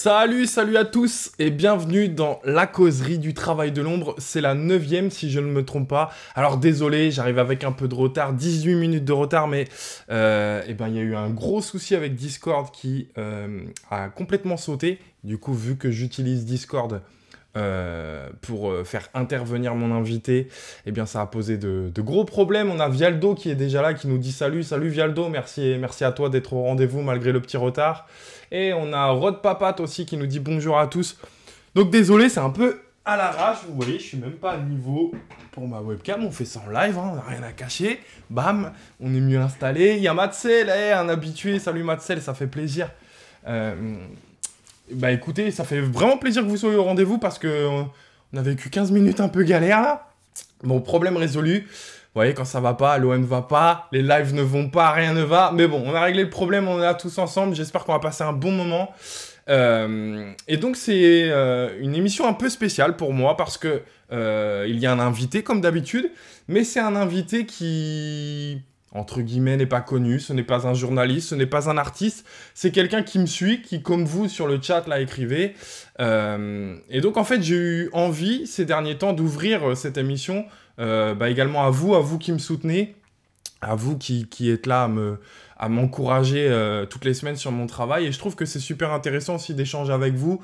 Salut à tous et bienvenue dans la causerie du travail de l'ombre. C'est la 9e si je ne me trompe pas. Alors désolé, j'arrive avec un peu de retard, 18 minutes de retard, mais il y a eu un gros souci avec Discord qui a complètement sauté. Du coup, vu que j'utilise Discord pour faire intervenir mon invité, eh bien ça a posé de gros problèmes. On a Vialdo qui est déjà là, qui nous dit salut Vialdo, merci à toi d'être au rendez-vous malgré le petit retard. Et on a Rod Papat aussi qui nous dit bonjour à tous. Donc désolé, c'est un peu à l'arrache, vous voyez, je suis même pas à niveau pour ma webcam, on fait ça en live, hein, on n'a rien à cacher. Bam, on est mieux installé. Il y a Matzel, un habitué, salut Matzel, ça fait plaisir. Écoutez, ça fait vraiment plaisir que vous soyez au rendez-vous parce que on a vécu 15 minutes un peu galère là. Bon, problème résolu. Vous voyez, quand ça va pas, l'OM va pas, les lives ne vont pas, rien ne va. Mais bon, on a réglé le problème, on est là tous ensemble. J'espère qu'on va passer un bon moment. Et donc, c'est une émission un peu spéciale pour moi parce que il y a un invité comme d'habitude. Mais c'est un invité qui, entre guillemets, n'est pas connu. Ce n'est pas un journaliste, ce n'est pas un artiste. C'est quelqu'un qui me suit, qui, comme vous, sur le chat, là, écrivez. Et donc, en fait, j'ai eu envie, ces derniers temps, d'ouvrir cette émission également à vous qui me soutenez, à vous qui êtes là à m'encourager toutes les semaines sur mon travail. Et je trouve que c'est super intéressant aussi d'échanger avec vous,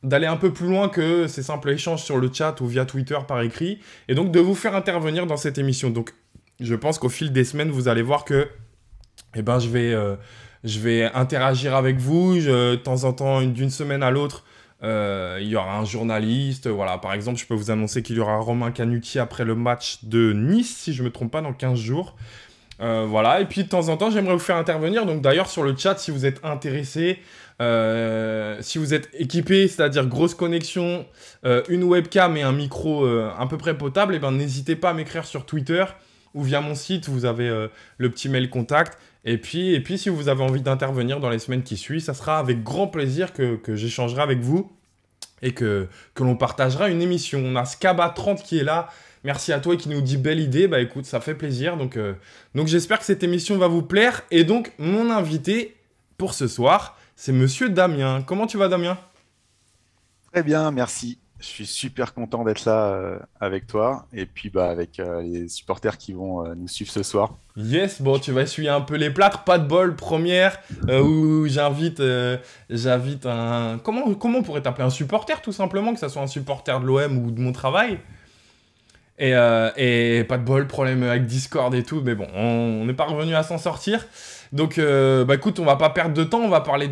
d'aller un peu plus loin que ces simples échanges sur le chat ou via Twitter par écrit, et donc de vous faire intervenir dans cette émission. Donc, je pense qu'au fil des semaines, vous allez voir que je vais interagir avec vous. De temps en temps, d'une semaine à l'autre, il y aura un journaliste. Voilà, par exemple, je peux vous annoncer qu'il y aura Romain Canutti après le match de Nice, si je ne me trompe pas, dans 15 jours. Voilà, et puis de temps en temps, j'aimerais vous faire intervenir. Donc d'ailleurs, sur le chat, si vous êtes intéressé, si vous êtes équipé, c'est-à-dire grosse connexion, une webcam et un micro à peu près potable, et n'hésitez pas à m'écrire sur Twitter ou via mon site, vous avez le petit mail contact. Et puis, si vous avez envie d'intervenir dans les semaines qui suivent, ça sera avec grand plaisir que j'échangerai avec vous et que l'on partagera une émission. On a Scaba30 qui est là. Merci à toi et qui nous dit belle idée. Bah écoute, ça fait plaisir. Donc j'espère que cette émission va vous plaire. Et donc, mon invité pour ce soir, c'est Monsieur Damien. Comment tu vas, Damien ? Très bien, merci. Je suis super content d'être là avec toi et puis avec les supporters qui vont nous suivre ce soir. Yes, bon, tu vas essuyer un peu les plâtres, pas de bol, première, où j'invite un... Comment on pourrait t'appeler un supporter, tout simplement, que ça soit un supporter de l'OM ou de mon travail. Et pas de bol, problème avec Discord et tout, mais bon, on n'est pas revenu à s'en sortir. Donc, écoute, on va pas perdre de temps, on va parler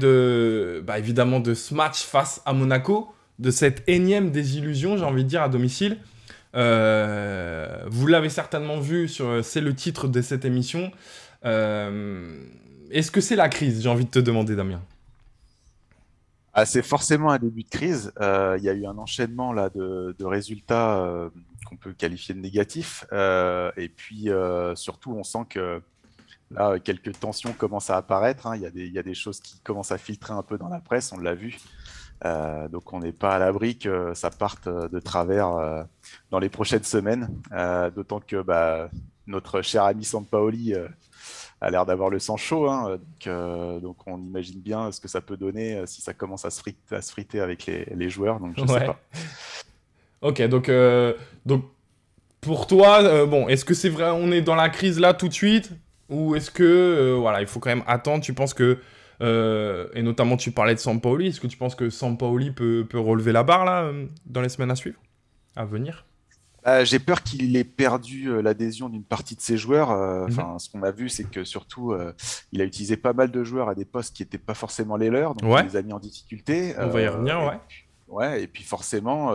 évidemment de ce match face à Monaco, de cette énième désillusion, j'ai envie de dire, à domicile. Vous l'avez certainement vu, c'est le titre de cette émission. Est-ce que c'est la crise, j'ai envie de te demander, Damien ? Ah, c'est forcément un début de crise. Il y a eu un enchaînement là, de résultats qu'on peut qualifier de négatifs. Et puis surtout, on sent que là, quelques tensions commencent à apparaître, hein. Il y a des choses qui commencent à filtrer un peu dans la presse, on l'a vu. Donc on n'est pas à l'abri que ça parte de travers dans les prochaines semaines, d'autant que notre cher ami Sampaoli a l'air d'avoir le sang chaud, hein. Donc on imagine bien ce que ça peut donner si ça commence à se friter avec les joueurs, donc je ne sais pas. Ok, donc pour toi, est-ce que c'est vrai, on est dans la crise là tout de suite, ou est-ce que il faut quand même attendre, tu penses que et notamment, tu parlais de Sampaoli. Est-ce que tu penses que Sampaoli peut relever la barre là, dans les semaines à suivre, à venir ? J'ai peur qu'il ait perdu l'adhésion d'une partie de ses joueurs. Ce qu'on a vu, c'est que surtout, il a utilisé pas mal de joueurs à des postes qui n'étaient pas forcément les leurs, donc il les a mis en difficulté. On va y revenir, ouais. Ouais, et puis forcément,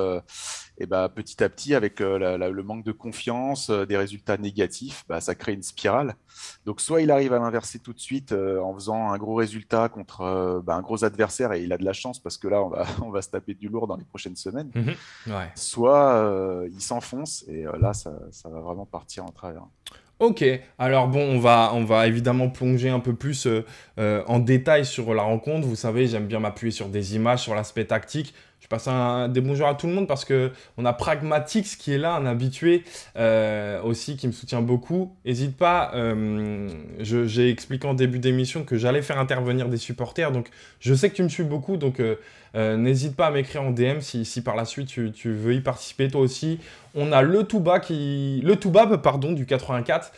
petit à petit, avec le manque de confiance, des résultats négatifs, ça crée une spirale. Donc, soit il arrive à l'inverser tout de suite en faisant un gros résultat contre un gros adversaire, et il a de la chance parce que là, on va se taper du lourd dans les prochaines semaines. Ouais. Soit il s'enfonce et là, ça va vraiment partir en travers. Ok, alors bon, on va évidemment plonger un peu plus en détail sur la rencontre. Vous savez, j'aime bien m'appuyer sur des images, sur l'aspect tactique. Je passe des bonjours à tout le monde parce qu'on a Pragmatix qui est là, un habitué aussi qui me soutient beaucoup. N'hésite pas, j'ai expliqué en début d'émission que j'allais faire intervenir des supporters, donc je sais que tu me suis beaucoup, donc n'hésite pas à m'écrire en DM si par la suite tu veux y participer toi aussi. On a le Toubab, pardon, du 84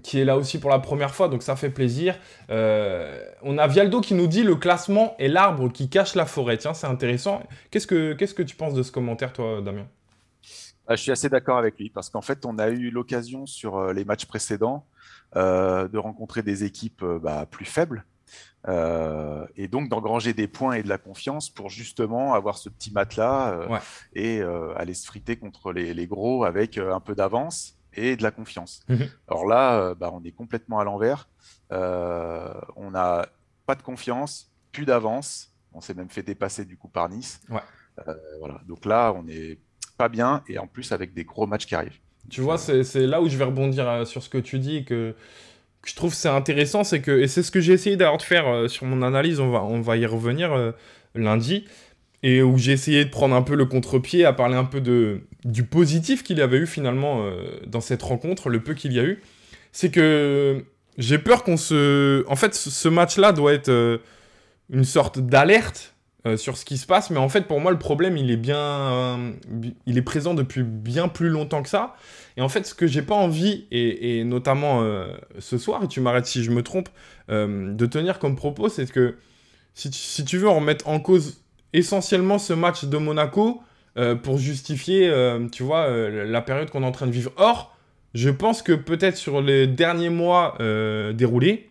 qui est là aussi pour la première fois, donc ça fait plaisir. On a Vialdo qui nous dit le classement est l'arbre qui cache la forêt. Tiens, c'est intéressant. Qu'est-ce que tu penses de ce commentaire, toi, Damien? Je suis assez d'accord avec lui parce qu'en fait, on a eu l'occasion sur les matchs précédents de rencontrer des équipes plus faibles et donc d'engranger des points et de la confiance pour justement avoir ce petit matelas Ouais. et aller se friter contre les gros avec un peu d'avance et de la confiance. Alors là, on est complètement à l'envers. On n'a pas de confiance, plus d'avance. On s'est même fait dépasser du coup par Nice. Ouais. Voilà. Donc là, on n'est pas bien et en plus avec des gros matchs qui arrivent. Tu vois, c'est là où je vais rebondir sur ce que tu dis que je trouve c'est intéressant, c'est que, et c'est ce que j'ai essayé d'ailleurs de faire sur mon analyse, on va y revenir lundi, et où j'ai essayé de prendre un peu le contre-pied, à parler un peu du positif qu'il y avait eu finalement dans cette rencontre, le peu qu'il y a eu. C'est que j'ai peur qu'on se... En fait, ce match-là doit être une sorte d'alerte sur ce qui se passe, mais en fait, pour moi, le problème, il est présent depuis bien plus longtemps que ça. Et en fait, ce que j'ai pas envie, et notamment ce soir, et tu m'arrêtes si je me trompe, de tenir comme propos, c'est que si tu veux en remettre en cause essentiellement ce match de Monaco pour justifier, tu vois, la période qu'on est en train de vivre. Or, je pense que peut-être sur les derniers mois déroulés,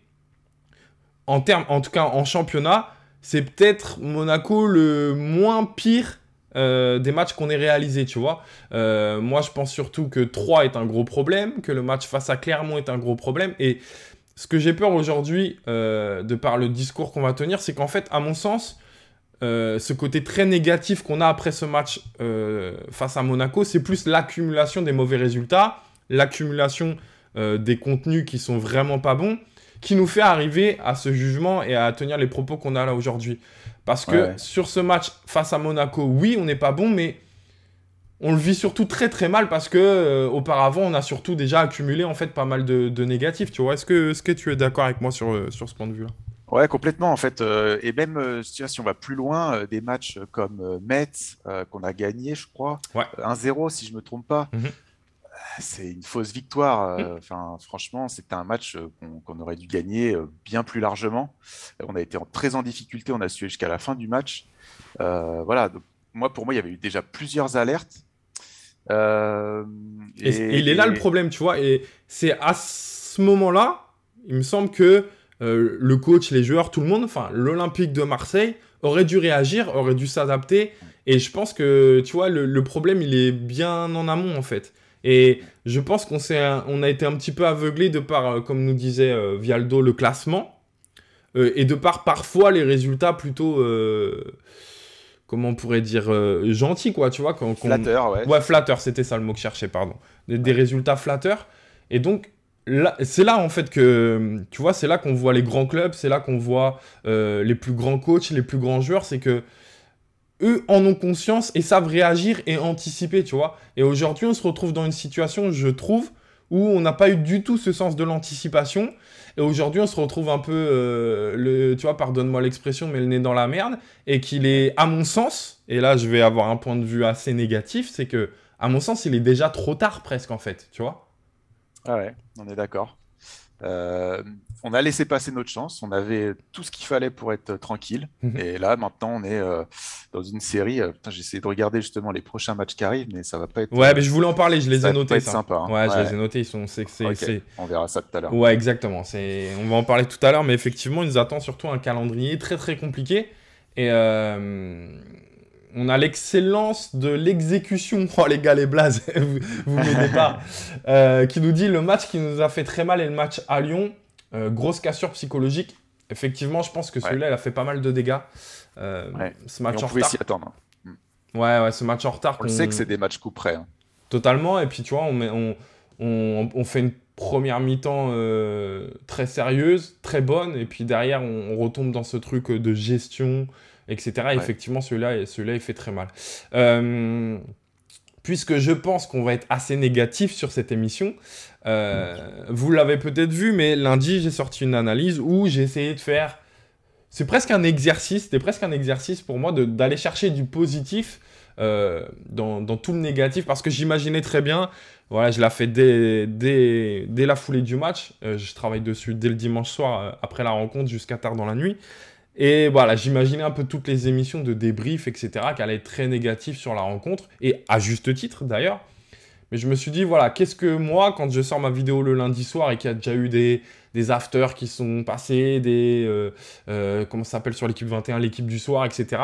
en tout cas en championnat, c'est peut-être Monaco le moins pire des matchs qu'on ait réalisés, tu vois. Moi, je pense surtout que 3 est un gros problème, que le match face à Clermont est un gros problème. Et ce que j'ai peur aujourd'hui, de par le discours qu'on va tenir, c'est qu'en fait, à mon sens, ce côté très négatif qu'on a après ce match face à Monaco, c'est plus l'accumulation des mauvais résultats, l'accumulation des contenus qui sont vraiment pas bons, qui nous fait arriver à ce jugement et à tenir les propos qu'on a là aujourd'hui. Parce que sur ce match face à Monaco, oui, on n'est pas bon, mais on le vit surtout très très mal parce que auparavant, on a surtout déjà accumulé en fait pas mal de négatifs. Tu vois, est-ce que tu es d'accord avec moi sur ce point de vue-là? Ouais, complètement en fait. Et même si on va plus loin, des matchs comme Metz qu'on a gagné, je crois, 1-0 si je me trompe pas. C'est une fausse victoire. Enfin, franchement, c'était un match qu'on aurait dû gagner bien plus largement. On a été très en difficulté, on a su jusqu'à la fin du match. Voilà, donc, pour moi, il y avait eu déjà plusieurs alertes. Et il est là le problème, tu vois. Et c'est à ce moment-là, il me semble que le coach, les joueurs, tout le monde, enfin l'Olympique de Marseille, aurait dû réagir, aurait dû s'adapter. Et je pense que, tu vois, le problème, il est bien en amont, en fait. Et je pense qu'on a été un petit peu aveuglé de par, comme nous disait Vialdo, le classement, et de par parfois les résultats plutôt, comment on pourrait dire, gentils, quoi, tu vois. Flatteur, ouais. Ouais, flatteur, c'était ça le mot que je cherchais, pardon. Des résultats flatteurs. Et donc, c'est là, en fait, que, tu vois, c'est là qu'on voit les grands clubs, c'est là qu'on voit les plus grands coachs, les plus grands joueurs, c'est que eux en ont conscience et savent réagir et anticiper, tu vois. Et aujourd'hui, on se retrouve dans une situation, je trouve, où on n'a pas eu du tout ce sens de l'anticipation. Et aujourd'hui, on se retrouve un peu, tu vois, pardonne-moi l'expression, mais le nez dans la merde. Et qu'il est, à mon sens, et là, je vais avoir un point de vue assez négatif, c'est que, à mon sens, il est déjà trop tard presque, en fait, tu vois. Ah ouais, on est d'accord. On a laissé passer notre chance, on avait tout ce qu'il fallait pour être tranquille. Et là, maintenant, on est dans une série. J'ai essayé de regarder justement les prochains matchs qui arrivent, mais ça va pas être. Ouais, mais je voulais en parler, je les ai notés. Ça va pas être sympa. Hein. Ouais, je les ai notés, ils sont. On verra ça tout à l'heure. Ouais, exactement. On va en parler tout à l'heure, mais effectivement, ils nous attendent surtout un calendrier très très compliqué. Et on a l'excellence de l'exécution. Oh les gars, les blazes, vous m'aidez pas. Qui nous dit le match qui nous a fait très mal est le match à Lyon. Grosse cassure psychologique. Effectivement, je pense que celui-là, il a fait pas mal de dégâts. Ce match on pouvait s'y attendre. Ouais, ce match en retard. On le sait que c'est des matchs coup près. Hein. Totalement. Et puis, tu vois, on fait première mi-temps très sérieuse, très bonne, et puis derrière, on retombe dans ce truc de gestion, etc. Et effectivement, celui-là, il fait très mal. Puisque je pense qu'on va être assez négatif sur cette émission, vous l'avez peut-être vu, mais lundi, j'ai sorti une analyse où j'ai essayé de faire... C'était presque un exercice pour moi d'aller chercher du positif dans tout le négatif, parce que j'imaginais très bien, voilà, je l'ai fait dès la foulée du match, je travaille dessus dès le dimanche soir, après la rencontre, jusqu'à tard dans la nuit. Et voilà, j'imaginais un peu toutes les émissions de débrief, etc., qui allaient être très négatives sur la rencontre, et à juste titre d'ailleurs. Mais je me suis dit, voilà, qu'est-ce que moi, quand je sors ma vidéo le lundi soir et qu'il y a déjà eu des afters qui sont passés, comment ça s'appelle sur l'équipe 21, l'équipe du soir, etc.,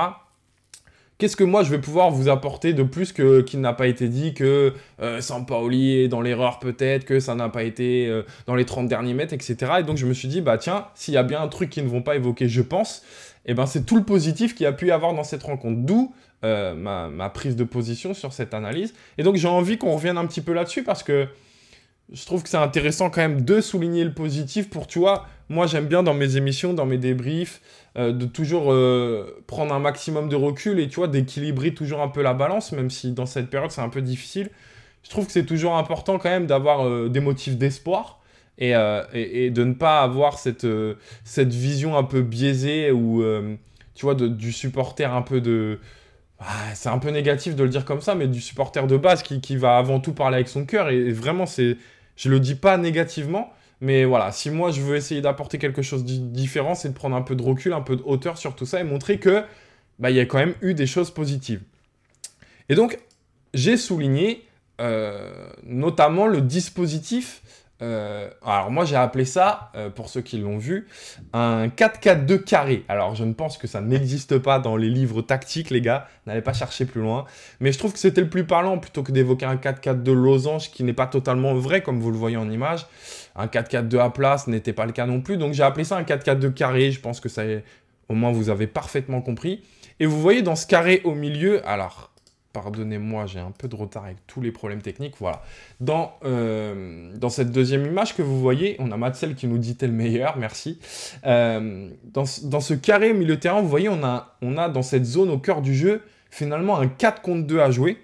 qu'est-ce que moi je vais pouvoir vous apporter de plus qu'il n'a pas été dit, que Sampaoli est dans l'erreur peut-être, que ça n'a pas été dans les 30 derniers mètres, etc. Et donc je me suis dit, bah tiens, s'il y a bien un truc qu'ils ne vont pas évoquer, je pense, eh ben, c'est tout le positif qu'il y a pu y avoir dans cette rencontre. D'où ma prise de position sur cette analyse. Et donc j'ai envie qu'on revienne un petit peu là-dessus parce que je trouve que c'est intéressant quand même de souligner le positif pour, tu vois, moi j'aime bien dans mes émissions, dans mes débriefs, de toujours prendre un maximum de recul et tu vois, d'équilibrer toujours un peu la balance, même si dans cette période c'est un peu difficile. Je trouve que c'est toujours important quand même d'avoir des motifs d'espoir et de ne pas avoir cette vision un peu biaisée ou, tu vois, du supporter un peu de... c'est un peu négatif de le dire comme ça, mais du supporter de base qui va avant tout parler avec son cœur. Et vraiment, je le dis pas négativement, mais voilà, si moi je veux essayer d'apporter quelque chose de différent, c'est de prendre un peu de recul, un peu de hauteur sur tout ça et montrer que il y a quand même eu des choses positives. Et donc, j'ai souligné notamment le dispositif. Alors moi j'ai appelé ça, pour ceux qui l'ont vu, un 4-4-2 carré. Alors je ne pense que ça n'existe pas dans les livres tactiques, les gars, n'allez pas chercher plus loin. Mais je trouve que c'était le plus parlant plutôt que d'évoquer un 4-4-2 losange qui n'est pas totalement vrai comme vous le voyez en image. Un 4-4-2 à plat, ce n'était pas le cas non plus. Donc j'ai appelé ça un 4-4-2 carré, je pense que ça au moins vous avez parfaitement compris. Et vous voyez dans ce carré au milieu, alors... Pardonnez-moi, j'ai un peu de retard avec tous les problèmes techniques. Voilà. Dans cette deuxième image que vous voyez, on a Matzel qui nous dit « t'es le meilleur », merci. Dans ce carré au milieu de terrain, vous voyez, on a dans cette zone au cœur du jeu, finalement un 4 contre 2 à jouer.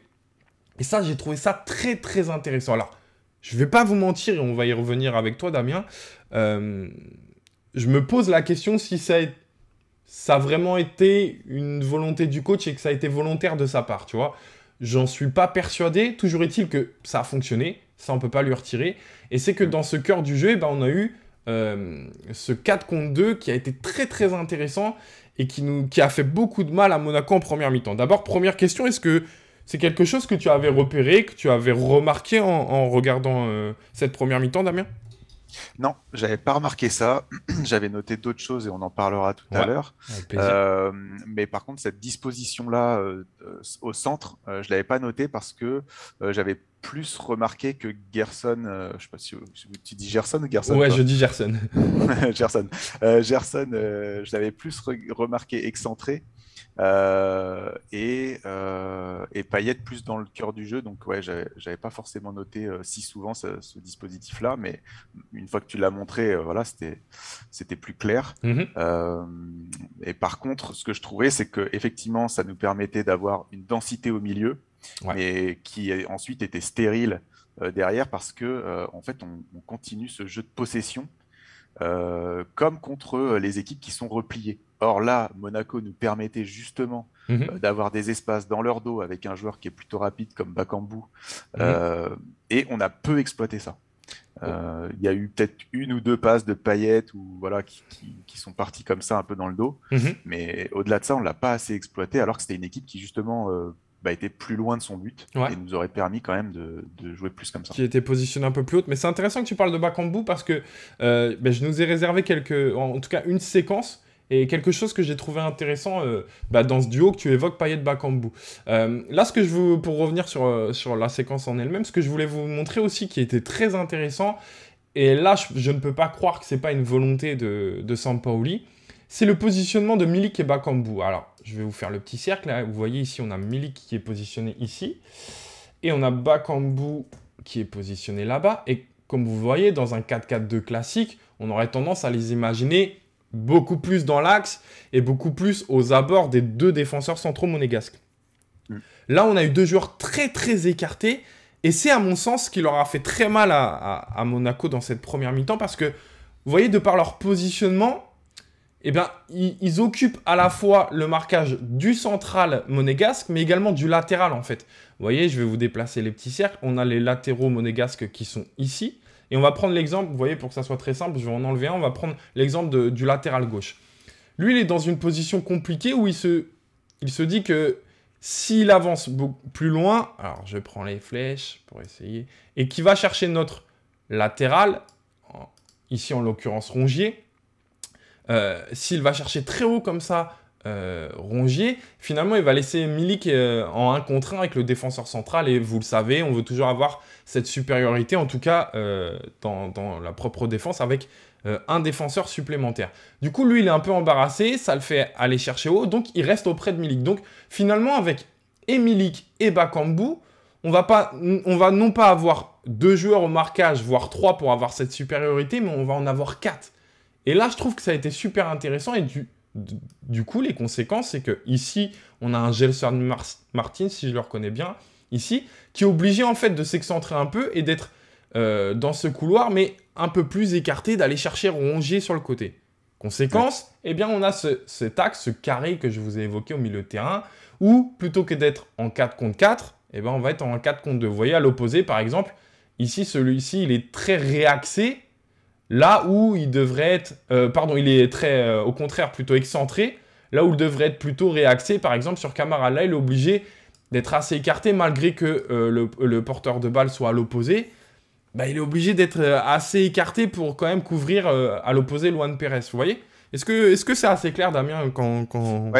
Et ça, j'ai trouvé ça très, très intéressant. Alors, je ne vais pas vous mentir, et on va y revenir avec toi, Damien. Je me pose la question si ça a vraiment été une volonté du coach et que ça a été volontaire de sa part, tu vois. J'en suis pas persuadé. Toujours est-il que ça a fonctionné. Ça, on peut pas lui retirer. Et c'est que dans ce cœur du jeu, on a eu ce 4 contre 2 qui a été très, très intéressant et qui a fait beaucoup de mal à Monaco en première mi-temps. D'abord, première question, est-ce que c'est quelque chose que tu avais repéré, que tu avais remarqué en regardant cette première mi-temps, Damien ? Non, j'avais pas remarqué ça. J'avais noté d'autres choses et on en parlera tout à l'heure. Mais par contre, cette disposition-là au centre, je l'avais pas noté parce que j'avais plus remarqué que Gerson. Je sais pas si tu dis Gerson ou Gerson. Ouais, je dis Gerson. Gerson. Gerson, je l'avais plus remarqué excentré. Et Payet plus dans le cœur du jeu, donc ouais, j'avais pas forcément noté si souvent ce dispositif-là, mais une fois que tu l'as montré, voilà, c'était plus clair. Et par contre, ce que je trouvais, c'est que effectivement, ça nous permettait d'avoir une densité au milieu, mais qui ensuite était stérile derrière parce que en fait, on continue ce jeu de possession. Comme contre les équipes qui sont repliées. Or là, Monaco nous permettait justement d'avoir des espaces dans leur dos avec un joueur qui est plutôt rapide comme Bakambu, et on a peu exploité ça. Il y a eu peut-être une ou deux passes de Payet ou, voilà, qui sont parties comme ça un peu dans le dos, mais au-delà de ça, on ne l'a pas assez exploité alors que c'était une équipe qui justement... était plus loin de son but et nous aurait permis quand même de jouer plus comme ça. Qui était positionné un peu plus haute. Mais c'est intéressant que tu parles de Bakambu parce que je nous ai réservé en tout cas une séquence et quelque chose que j'ai trouvé intéressant dans ce duo que tu évoques, Payet-Bakambu. Là, pour revenir sur la séquence en elle-même, ce que je voulais vous montrer aussi qui était très intéressant, et là, je ne peux pas croire que ce n'est pas une volonté de Sampaoli, c'est le positionnement de Milik et Bakambu. Alors, je vais vous faire le petit cercle. Là. Vous voyez ici, on a Milik qui est positionné ici. Et on a Bakambu qui est positionné là-bas. Et comme vous voyez, dans un 4-4-2 classique, on aurait tendance à les imaginer beaucoup plus dans l'axe et beaucoup plus aux abords des deux défenseurs centraux monégasques. Là, on a eu deux joueurs très très écartés et c'est à mon sens ce qui leur a fait très mal à Monaco dans cette première mi-temps parce que, vous voyez, de par leur positionnement, eh bien, ils occupent à la fois le marquage du central monégasque mais également du latéral en fait. Vous voyez, je vais vous déplacer les petits cercles. On a les latéraux monégasques qui sont ici. Et on va prendre l'exemple, vous voyez, pour que ça soit très simple, je vais en enlever un. On va prendre l'exemple du latéral gauche. Lui, il est dans une position compliquée où il se dit que s'il avance plus loin, alors je prends les flèches pour essayer, et qu'il va chercher notre latéral, ici en l'occurrence Rongier, s'il va chercher très haut comme ça, Rongier, finalement il va laisser Milik en 1 contre 1 avec le défenseur central et vous le savez, on veut toujours avoir cette supériorité en tout cas dans la propre défense avec un défenseur supplémentaire. Du coup lui il est un peu embarrassé, ça le fait aller chercher haut, donc il reste auprès de Milik. Donc finalement avec Milik et Bakambu, on va non pas avoir 2 joueurs au marquage, voire 3 pour avoir cette supériorité, mais on va en avoir 4. Et là je trouve que ça a été super intéressant et du coup, les conséquences, c'est que ici, on a un Gelson Martin, si je le reconnais bien, ici, qui est obligé en fait de s'excentrer un peu et d'être dans ce couloir, mais un peu plus écarté, d'aller chercher Rongier sur le côté. Conséquence, eh bien, on a cet axe, ce carré que je vous ai évoqué au milieu de terrain, où plutôt que d'être en 4 contre 4, eh bien, on va être en 4 contre 2. Vous voyez, à l'opposé, par exemple, ici, celui-ci, il est très réaxé. Là où il devrait être... il est très, au contraire, plutôt excentré. Là où il devrait être plutôt réaxé, par exemple, sur Camara. Là, il est obligé d'être assez écarté, malgré que le porteur de balle soit à l'opposé. Bah, il est obligé d'être assez écarté pour quand même couvrir à l'opposé Luan Pérez. Vous voyez? Est-ce que c'est assez clair, Damien, quand...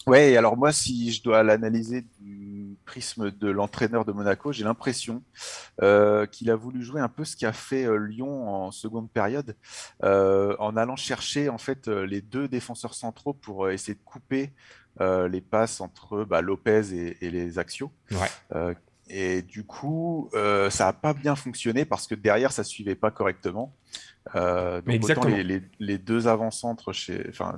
Ouais, et alors moi, si je dois l'analyser du prisme de l'entraîneur de Monaco, j'ai l'impression qu'il a voulu jouer un peu ce qu'a fait Lyon en seconde période, en allant chercher en fait les 2 défenseurs centraux pour essayer de couper les passes entre Lopez et les axiaux. Ouais. Et du coup, ça n'a pas bien fonctionné parce que derrière, ça ne suivait pas correctement. Donc autant les 2 avant-centres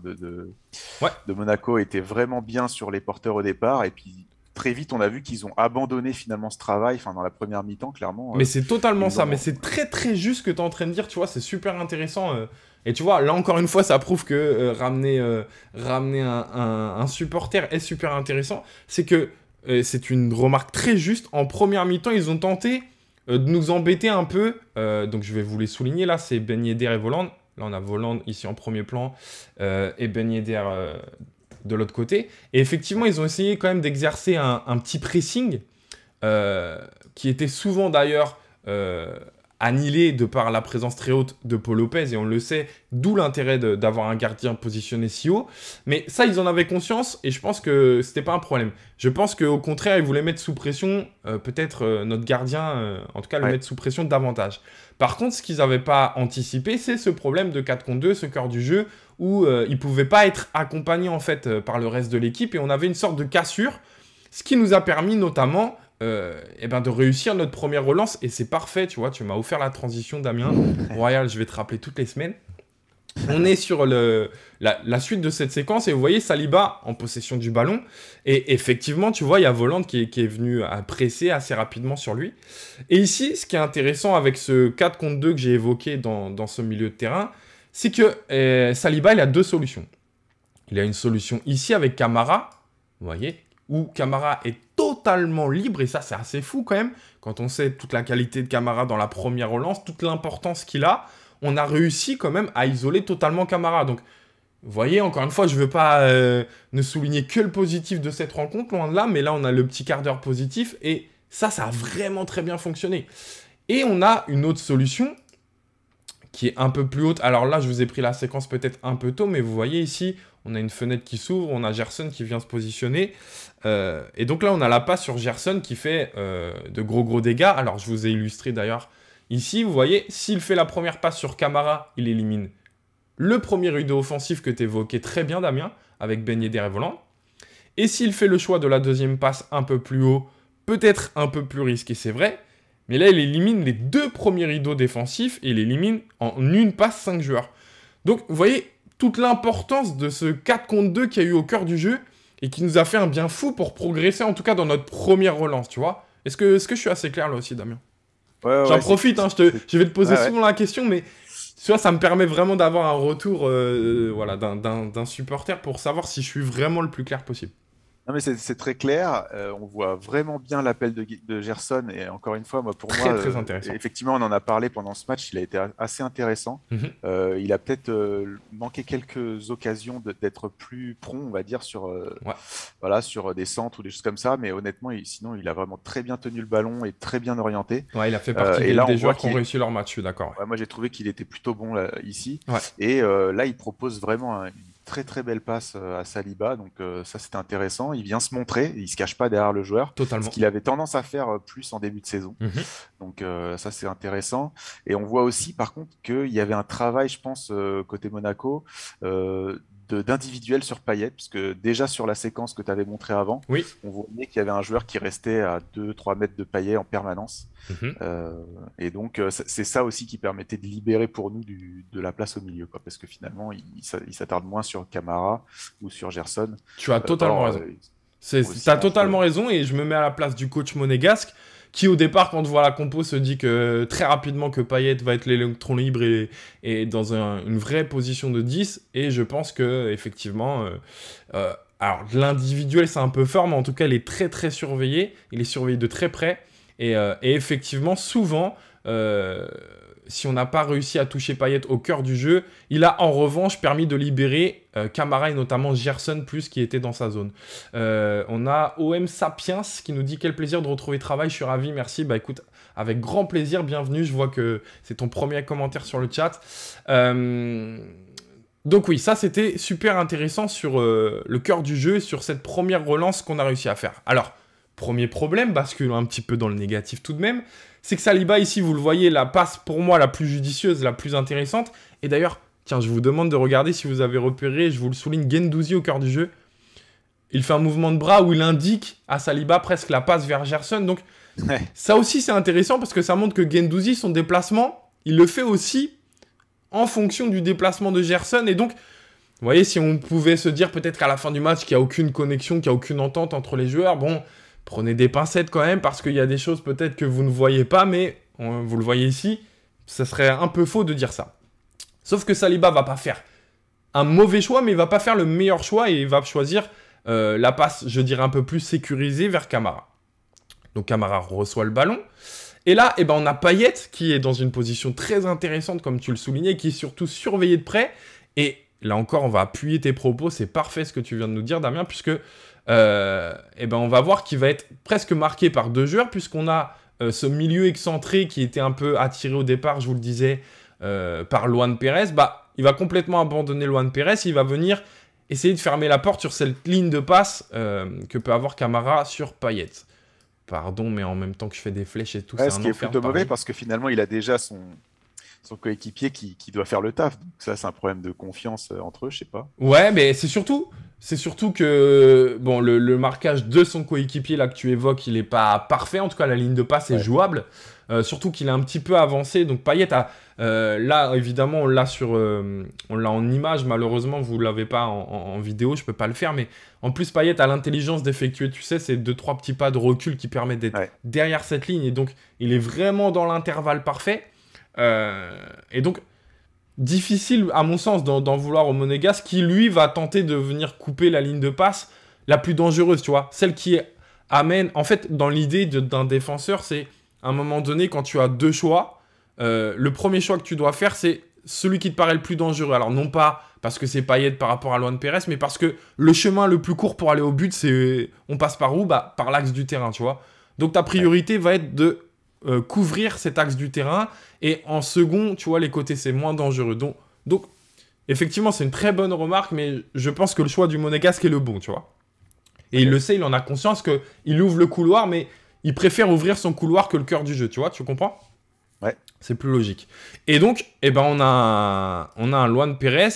de Monaco étaient vraiment bien sur les porteurs au départ. Et puis très vite, on a vu qu'ils ont abandonné finalement ce travail dans la première mi-temps, clairement. Mais c'est totalement ça. Mais c'est très très juste ce que tu es en train de dire. Tu vois, c'est super intéressant. Et tu vois, là encore une fois, ça prouve que ramener un supporter est super intéressant. C'est que c'est une remarque très juste. En première mi-temps, ils ont tenté de nous embêter un peu. Donc, je vais vous les souligner. Là, c'est Ben Yedder et Voland. Là, on a Voland ici en premier plan et Ben Yedder de l'autre côté. Et effectivement, ils ont essayé quand même d'exercer un petit pressing qui était souvent d'ailleurs annihilé de par la présence très haute de Paul Lopez, et on le sait, d'où l'intérêt d'avoir un gardien positionné si haut. Mais ça, ils en avaient conscience, et je pense que c'était pas un problème. Je pense qu'au contraire, ils voulaient mettre sous pression, peut-être notre gardien, en tout cas le mettre sous pression davantage. Par contre, ce qu'ils n'avaient pas anticipé, c'est ce problème de 4 contre 2, ce cœur du jeu, où ils ne pouvaient pas être accompagnés en fait par le reste de l'équipe, et on avait une sorte de cassure, ce qui nous a permis notamment de réussir notre première relance, et c'est parfait, tu vois, tu m'as offert la transition, Damien. Royal, je vais te rappeler toutes les semaines. On est sur la suite de cette séquence, et vous voyez Saliba en possession du ballon, et effectivement, tu vois, il y a Voland qui est venu à presser assez rapidement sur lui. Et ici, ce qui est intéressant avec ce 4 contre 2 que j'ai évoqué dans ce milieu de terrain, c'est que Saliba, il a 2 solutions. Il a une solution ici avec Camara, vous voyez, où Camara est totalement libre, et ça c'est assez fou quand même, quand on sait toute la qualité de Camara dans la première relance, toute l'importance qu'il a, on a réussi quand même à isoler totalement Camara. Donc, vous voyez, encore une fois, je ne veux pas ne souligner que le positif de cette rencontre, loin de là, mais là on a le petit quart d'heure positif, et ça a vraiment très bien fonctionné. Et on a une autre solution, qui est un peu plus haute. Alors là, je vous ai pris la séquence peut-être un peu tôt, mais vous voyez ici, on a une fenêtre qui s'ouvre, on a Gerson qui vient se positionner. Et donc là, on a la passe sur Gerson qui fait de gros dégâts. Alors, je vous ai illustré d'ailleurs ici. Vous voyez, s'il fait la première passe sur Camara, il élimine le premier rideau offensif que tu évoquais très bien, Damien, avec Ben Yedder et Voland. Et s'il fait le choix de la deuxième passe un peu plus haut, peut-être un peu plus risqué, c'est vrai, Mais là, il élimine les 2 premiers rideaux défensifs et il élimine en une passe 5 joueurs. Donc, vous voyez toute l'importance de ce 4 contre 2 qu'il y a eu au cœur du jeu et qui nous a fait un bien fou pour progresser, en tout cas dans notre première relance, tu vois. Est-ce que je suis assez clair là aussi, Damien? J'en profite, hein, je vais te poser souvent la question, mais tu vois, ça me permet vraiment d'avoir un retour voilà, d'un supporter pour savoir si je suis vraiment le plus clair possible. Non mais c'est très clair, on voit vraiment bien l'appel de Gerson et encore une fois, pour moi, très intéressant. Effectivement on en a parlé pendant ce match, il a été assez intéressant. Il a peut-être manqué quelques occasions d'être plus prompt, on va dire, voilà, sur des centres ou des choses comme ça, mais honnêtement, sinon il a vraiment très bien tenu le ballon et très bien orienté. Ouais, il a fait partie des joueurs qui ont réussi leur match, je suis d'accord. Ouais, moi j'ai trouvé qu'il était plutôt bon là, ici, ouais. Et là il propose vraiment une très belle passe à Saliba, donc ça c'était intéressant. Il vient se montrer, il se cache pas derrière le joueur, totalement. Ce qu'il avait tendance à faire plus en début de saison. Donc ça c'est intéressant. Et on voit aussi par contre qu'il y avait un travail, je pense, côté Monaco, d'individuel sur Payet, parce que déjà sur la séquence que tu avais montré avant, on voyait qu'il y avait un joueur qui restait à 2-3 mètres de Payet en permanence. Et donc c'est ça aussi qui permettait de libérer pour nous de la place au milieu, quoi, parce que finalement il s'attarde moins sur Camara ou sur Gerson. Tu as totalement raison. Tu as totalement raison, et je me mets à la place du coach monégasque qui au départ, quand on voit la compo, se dit que très rapidement que Payet va être l'électron libre et dans une vraie position de 10. Et je pense que effectivement, alors l'individuel c'est un peu fort, mais en tout cas il est très surveillé. Il est surveillé de très près. Et effectivement, souvent, si on n'a pas réussi à toucher Payet au cœur du jeu, il a en revanche permis de libérer Camara et notamment Gerson plus qui était dans sa zone. On a OM Sapiens qui nous dit quel plaisir de retrouver travail, je suis ravi, merci. Bah écoute, avec grand plaisir, bienvenue, je vois que c'est ton premier commentaire sur le chat. Donc oui, ça c'était super intéressant sur le cœur du jeu, sur cette première relance qu'on a réussi à faire. Alors, premier problème, basculant un petit peu dans le négatif tout de même, c'est que Saliba, ici, vous le voyez, la passe pour moi la plus judicieuse, la plus intéressante. Et d'ailleurs, tiens, je vous demande de regarder si vous avez repéré, je vous le souligne, Guendouzi au cœur du jeu. Il fait un mouvement de bras où il indique à Saliba presque la passe vers Gerson. Donc, ça aussi, c'est intéressant parce que ça montre que Guendouzi, son déplacement, il le fait aussi en fonction du déplacement de Gerson. Et donc, vous voyez, si on pouvait se dire peut-être qu'à la fin du match, qu'il n'y a aucune connexion, qu'il n'y a aucune entente entre les joueurs, bon... Prenez des pincettes quand même, parce qu'il y a des choses peut-être que vous ne voyez pas, mais vous le voyez ici, ça serait un peu faux de dire ça. Sauf que Saliba va pas faire un mauvais choix, mais il va pas faire le meilleur choix et il va choisir la passe, je dirais, un peu plus sécurisée vers Camara. Donc Camara reçoit le ballon. Et là, eh ben, on a Payet qui est dans une position très intéressante, comme tu le soulignais, qui est surtout surveillé de près. Et là encore, on va appuyer tes propos, c'est parfait ce que tu viens de nous dire, Damien, puisque... eh ben on va voir qu'il va être presque marqué par 2 joueurs, puisqu'on a ce milieu excentré qui était un peu attiré au départ, je vous le disais, par Luan Pérez. Bah, il va complètement abandonner Luan Pérez, il va venir essayer de fermer la porte sur cette ligne de passe que peut avoir Camara sur Payet. Pardon, mais en même temps que je fais des flèches et tout, c'est un enfer. Ce qui est plutôt mauvais, parce que finalement, il a déjà son coéquipier qui doit faire le taf. Donc ça, c'est un problème de confiance entre eux, je sais pas. Ouais, mais c'est surtout que bon, le marquage de son coéquipier là que tu évoques, il n'est pas parfait. En tout cas, la ligne de passe est jouable. Surtout qu'il est un petit peu avancé. Donc Payet a là, évidemment, on l'a en image. Malheureusement, vous l'avez pas en vidéo. Je peux pas le faire. Mais en plus, Payet a l'intelligence d'effectuer, tu sais, ces 2-3 petits pas de recul qui permettent d'être derrière cette ligne. Et donc, il est vraiment dans l'intervalle parfait. Et donc, difficile, à mon sens, d'en vouloir au Monégasque qui, lui, va tenter de venir couper la ligne de passe la plus dangereuse, tu vois. Celle qui amène... En fait, dans l'idée d'un défenseur, c'est, à un moment donné, quand tu as 2 choix, le premier choix que tu dois faire, c'est celui qui te paraît le plus dangereux. Alors, non pas parce que c'est Payet par rapport à Luan Pérez, mais parce que le chemin le plus court pour aller au but, c'est... On passe par où? Bah, par l'axe du terrain, tu vois. Donc, ta priorité va être de... couvrir cet axe du terrain, et en second, tu vois, les côtés, c'est moins dangereux. Donc effectivement, c'est une très bonne remarque, mais je pense que le choix du Monégasque est le bon, tu vois. Et il le sait, il en a conscience qu'il ouvre le couloir, mais il préfère ouvrir son couloir que le cœur du jeu, tu vois, tu comprends? Ouais. C'est plus logique. Et donc, eh ben, on a un Luan Pérez,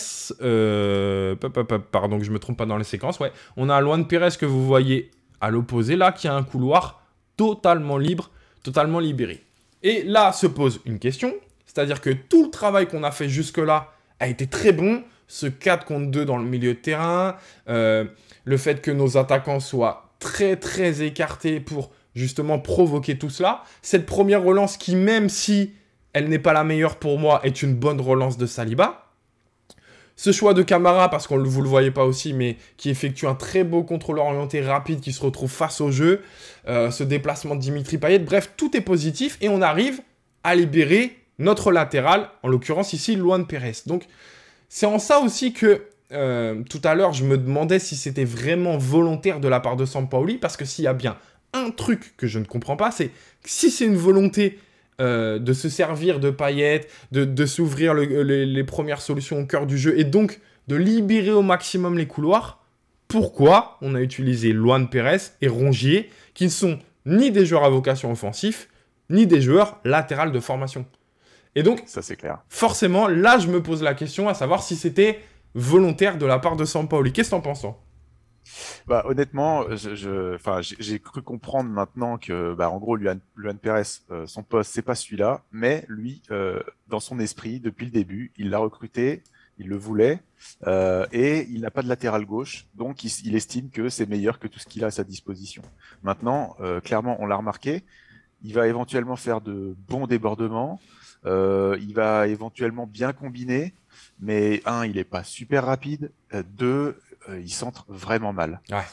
pardon, que je me trompe pas dans les séquences, ouais. On a un Luan Pérez que vous voyez à l'opposé, là, qui a un couloir totalement libre, totalement libéré. Et là se pose une question, c'est-à-dire que tout le travail qu'on a fait jusque-là a été très bon. Ce 4 contre 2 dans le milieu de terrain, le fait que nos attaquants soient très très écartés pour justement provoquer tout cela. Cette première relance qui, même si elle n'est pas la meilleure pour moi, est une bonne relance de Saliba. Ce choix de Camara, parce que vous ne le voyez pas aussi, mais qui effectue un très beau contrôle orienté rapide, qui se retrouve face au jeu. Ce déplacement de Dimitri Payet. Bref, tout est positif et on arrive à libérer notre latéral, en l'occurrence ici, Luan Pérez. Donc, c'est en ça aussi que tout à l'heure, je me demandais si c'était vraiment volontaire de la part de Sampaoli, parce que s'il y a bien un truc que je ne comprends pas, c'est que si c'est une volonté de se servir de Payet, de s'ouvrir les premières solutions au cœur du jeu, et donc de libérer au maximum les couloirs, pourquoi on a utilisé Luan Pérez et Rongier, qui ne sont ni des joueurs à vocation offensif, ni des joueurs latérales de formation. Et donc, ça c'est clair. Forcément, là, je me pose la question à savoir si c'était volontaire de la part de Sampaoli. Qu'est-ce que t'en penses, toi? Bah, honnêtement, j'ai cru comprendre maintenant que, bah, en gros, Luan Pérez, son poste, c'est pas celui-là, mais lui, dans son esprit, depuis le début, il l'a recruté, il le voulait, et il n'a pas de latéral gauche, donc il estime que c'est meilleur que tout ce qu'il a à sa disposition. Maintenant, clairement, on l'a remarqué, il va éventuellement faire de bons débordements, il va éventuellement bien combiner, mais un, il est pas super rapide, deux, il centre vraiment mal. Ouais.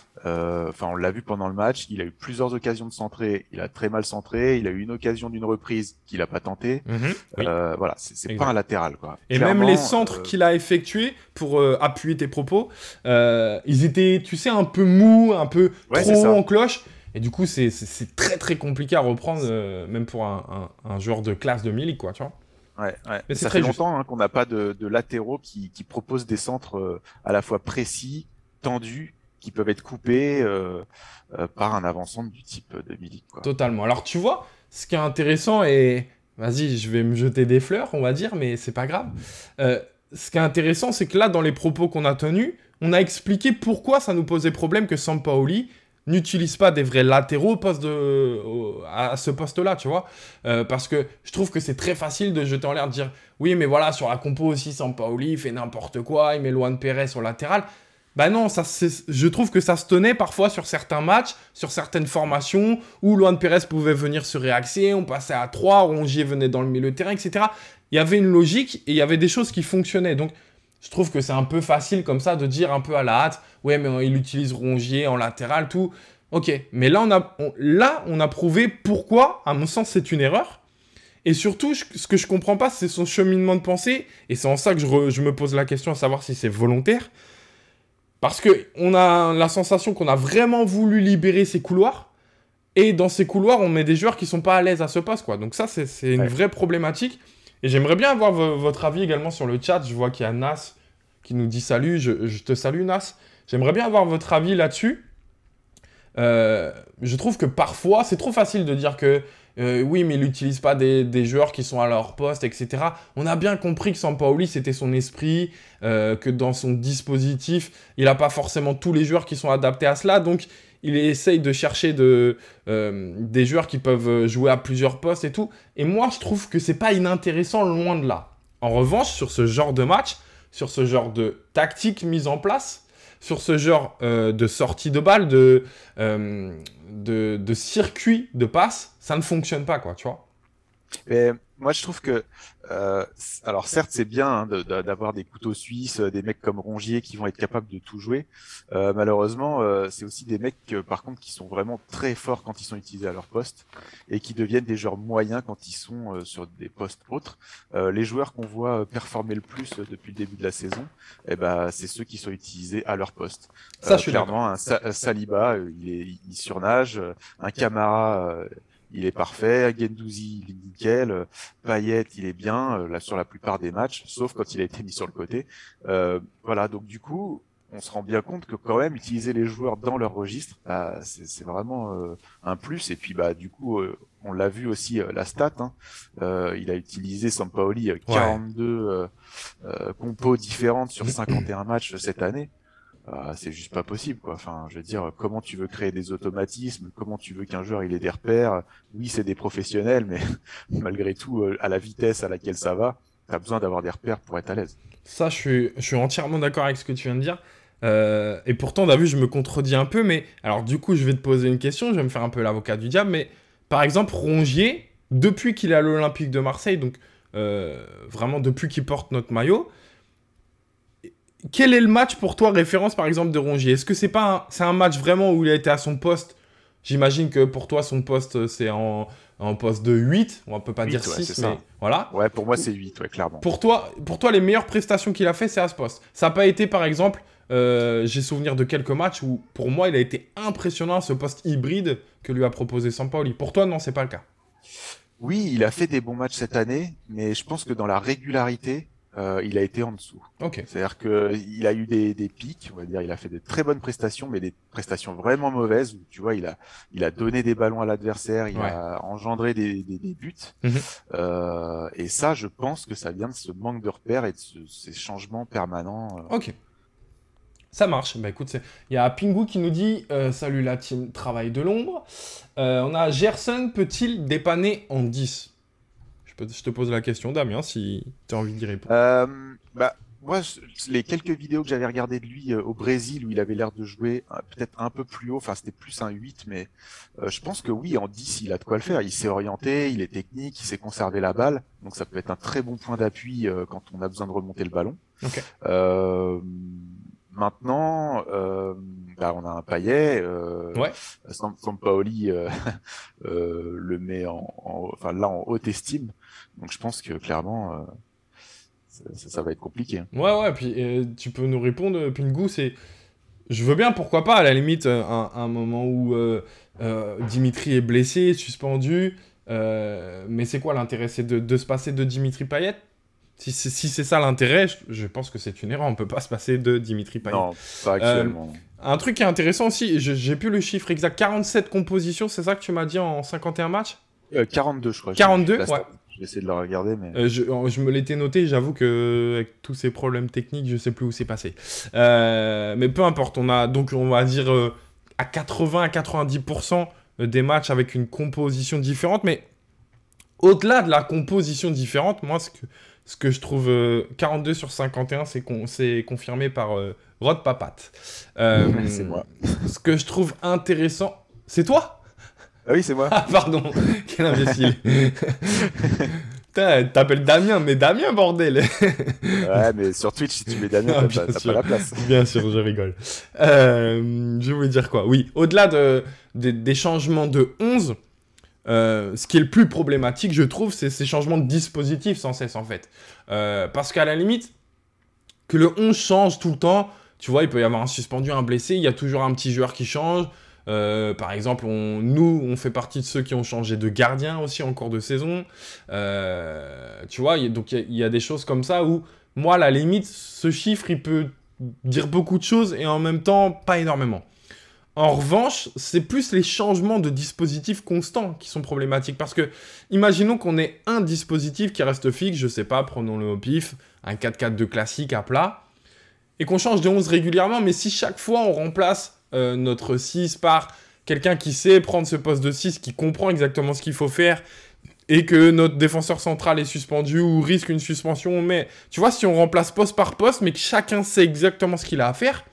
On l'a vu pendant le match, il a eu plusieurs occasions de centrer, il a très mal centré, il a eu une occasion d'une reprise qu'il a pas tenté. Oui. Voilà, c'est pas un latéral, quoi. Et clairement, même les centres qu'il a effectués, pour appuyer tes propos, ils étaient, tu sais, un peu mous, un peu trop en cloche. Et du coup, c'est très très compliqué à reprendre, même pour un joueur de classe de Milik, quoi, tu vois. Ouais. Mais ça fait longtemps qu'on n'a pas de latéraux qui proposent des centres à la fois précis, tendus, qui peuvent être coupés par un avançant du type de Milik, quoi. Totalement. Alors, tu vois, ce qui est intéressant, et vas-y, je vais me jeter des fleurs, on va dire, mais c'est pas grave. Ce qui est intéressant, c'est que là, dans les propos qu'on a tenus, on a expliqué pourquoi ça nous posait problème que Sampaoli n'utilise pas des vrais latéraux à ce poste-là, tu vois. Parce que je trouve que c'est très facile de jeter en l'air, de dire « Oui, mais voilà, sur la compo aussi, Sampaoli, il fait n'importe quoi, il met Luan Pérez sur latéral. » Bah non, je trouve que ça se tenait parfois sur certains matchs, sur certaines formations, où Luan Pérez pouvait venir se réaxer, on passait à 3, Rongier venait dans le milieu de terrain, etc. Il y avait une logique et il y avait des choses qui fonctionnaient. Donc, je trouve que c'est un peu facile comme ça de dire un peu à la hâte, ouais, mais il utilise Rongier en latéral, tout. Ok, mais là, on a prouvé pourquoi, à mon sens, c'est une erreur. Et surtout, ce que je comprends pas, c'est son cheminement de pensée. Et c'est en ça que je me pose la question à savoir si c'est volontaire. Parce qu'on a la sensation qu'on a vraiment voulu libérer ces couloirs. Et dans ces couloirs, on met des joueurs qui sont pas à l'aise à ce poste, quoi. Donc ça, c'est une vraie problématique. Et j'aimerais bien avoir votre avis également sur le chat. Je vois qu'il y a Nas qui nous dit salut. Je te salue, Nas. J'aimerais bien avoir votre avis là-dessus. Je trouve que parfois, c'est trop facile de dire que oui, mais il n'utilise pas des joueurs qui sont à leur poste, etc. On a bien compris que Sampaoli, c'était son esprit, que dans son dispositif, il n'a pas forcément tous les joueurs qui sont adaptés à cela. Donc, il essaye de chercher des joueurs qui peuvent jouer à plusieurs postes et tout. Et moi, je trouve que c'est pas inintéressant, loin de là. En revanche, sur ce genre de match, sur ce genre de tactique mise en place, sur ce genre de sortie de balle, de circuit de passe, ça ne fonctionne pas, quoi, tu vois. Et moi, je trouve que, alors certes, c'est bien hein, d'avoir des couteaux suisses, des mecs comme Rongier qui vont être capables de tout jouer. Malheureusement, c'est aussi des mecs, par contre, qui sont vraiment très forts quand ils sont utilisés à leur poste et qui deviennent des joueurs moyens quand ils sont sur des postes autres. Les joueurs qu'on voit performer le plus depuis le début de la saison, eh ben, c'est ceux qui sont utilisés à leur poste. Ça, je suis clairement, un Saliba, il surnage, un Camara. Il est parfait, Guendouzi, il est nickel, Payet, il est bien là sur la plupart des matchs, sauf quand il a été mis sur le côté. Voilà, donc du coup, on se rend bien compte que quand même utiliser les joueurs dans leur registre, c'est vraiment un plus. Et puis bah du coup, on l'a vu aussi la stat. Hein, il a utilisé Sampaoli 42 compos différentes sur 51 matchs cette année. c'est juste pas possible, quoi. Enfin, je veux dire, comment tu veux créer des automatismes, comment tu veux qu'un joueur il ait des repères. Oui, c'est des professionnels, mais malgré tout, à la vitesse à laquelle ça va, tu as besoin d'avoir des repères pour être à l'aise. Ça, je suis entièrement d'accord avec ce que tu viens de dire. Et pourtant, t'as vu, je me contredis un peu, mais alors du coup, je vais te poser une question, je vais me faire un peu l'avocat du diable, mais par exemple, Rongier, depuis qu'il est à l'Olympique de Marseille, donc vraiment depuis qu'il porte notre maillot, quel est le match pour toi référence par exemple de Rongier? Est-ce que c'est un match vraiment où il a été à son poste? J'imagine que pour toi, son poste, c'est en poste de 8, on peut pas dire 8, ouais, 6, c'est mais ça. voilà. Ouais, pour moi, c'est 8, ouais, clairement. Pour toi, les meilleures prestations qu'il a fait, c'est à ce poste. Ça n'a pas été, par exemple, j'ai souvenir de quelques matchs où, pour moi, il a été impressionnant à ce poste hybride que lui a proposé Sampaoli. Pour toi, non, c'est pas le cas. Oui, il a fait des bons matchs cette année, mais je pense que dans la régularité, il a été en dessous. Ok. C'est-à-dire qu'il a eu des pics, on va dire, il a fait de très bonnes prestations, mais des prestations vraiment mauvaises, où tu vois, il a donné des ballons à l'adversaire, il Ouais. a engendré des buts. Mhm. Et ça, je pense que ça vient de ce manque de repères et de ces changements permanents. Ok. Ça marche. Bah écoute, il y a Pingu qui nous dit salut la team travail de l'ombre. On a Gerson, peut-il dépanner en 10? Je te pose la question, Damien, si tu as envie d'y répondre. Moi, les quelques vidéos que j'avais regardées de lui au Brésil, où il avait l'air de jouer peut-être un peu plus haut, enfin c'était plus un 8, mais je pense que oui, en 10, il a de quoi le faire. Il s'est orienté, il est technique, il sait conserver la balle, donc ça peut être un très bon point d'appui quand on a besoin de remonter le ballon. Ok. Euh, Maintenant, on a un Payet, Ouais. Sampaoli le met enfin là en haute estime, donc je pense que clairement ça va être compliqué. Ouais, puis tu peux nous répondre, Pingu, c'est... Je veux bien, pourquoi pas, à la limite, un moment où Dimitri est blessé, suspendu, mais c'est quoi l'intérêt? C'est de se passer de Dimitri Payet? Si c'est ça l'intérêt, je pense que c'est une erreur, on peut pas se passer de Dimitri Payet. Non, pas actuellement. Un truc qui est intéressant aussi, j'ai plus le chiffre exact, 47 compositions, c'est ça que tu m'as dit en 51 matchs? 42, je crois. 42, ouais. Je vais essayer de le regarder, mais... Je me l'étais noté, j'avoue que avec tous ces problèmes techniques, je sais plus où c'est passé. Mais peu importe, on va dire à 80 à 90% des matchs avec une composition différente, mais au-delà de la composition différente, moi ce que je trouve 42 sur 51, c'est confirmé par Rod Papat. C'est moi. Ce que je trouve intéressant, c'est toi? Ah oui, c'est moi. Ah pardon, quel imbécile. Putain, t'appelles Damien, mais Damien, bordel. Ouais, mais sur Twitch, si tu mets Damien, t'as pas la place. Bien sûr, je rigole. Je voulais dire quoi? Oui, au-delà des changements de 11, ce qui est le plus problématique, je trouve, c'est ces changements de dispositif sans cesse, en fait. Parce qu'à la limite, que le 11 change tout le temps, tu vois, il peut y avoir un suspendu, un blessé, il y a toujours un petit joueur qui change. Par exemple, on fait partie de ceux qui ont changé de gardien aussi en cours de saison. Tu vois, donc il y a des choses comme ça où, moi, à la limite, ce chiffre, il peut dire beaucoup de choses et en même temps, pas énormément. En revanche, c'est plus les changements de dispositifs constants qui sont problématiques. Parce que, imaginons qu'on ait un dispositif qui reste fixe, je sais pas, prenons-le au pif, un 4-4-2 classique à plat, et qu'on change de 11 régulièrement, mais si chaque fois on remplace notre 6 par quelqu'un qui sait prendre ce poste de 6, qui comprend exactement ce qu'il faut faire, et que notre défenseur central est suspendu ou risque une suspension, mais tu vois, si on remplace poste par poste, mais que chacun sait exactement ce qu'il a à faire,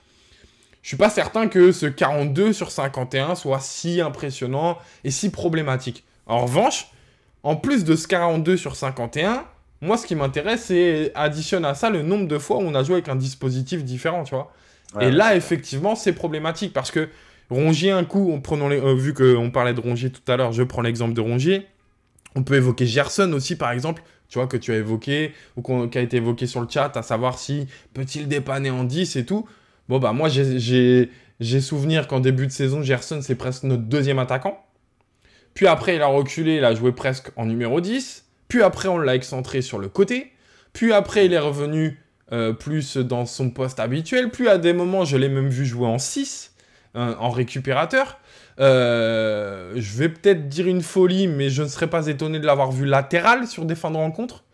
je suis pas certain que ce 42 sur 51 soit si impressionnant et si problématique. En revanche, en plus de ce 42 sur 51, moi, ce qui m'intéresse, c'est additionne à ça le nombre de fois où on a joué avec un dispositif différent, tu vois. Ouais, Et là, c'est effectivement, c'est problématique parce que Rongier, un coup, vu qu'on parlait de Rongier tout à l'heure, je prends l'exemple de Rongier. On peut évoquer Gerson aussi, par exemple, tu vois, que tu as évoqué, ou qui a été évoqué sur le chat, à savoir si peut-il dépanner en 10 et tout. Bon, bah, moi, j'ai souvenir qu'en début de saison, Gerson, c'est presque notre deuxième attaquant. Puis après, il a reculé, il a joué presque en numéro 10. Puis après, on l'a excentré sur le côté. Puis après, il est revenu plus dans son poste habituel. Puis à des moments, je l'ai même vu jouer en 6, en récupérateur. Je vais peut-être dire une folie, mais je ne serais pas étonné de l'avoir vu latéral sur des fins de rencontre.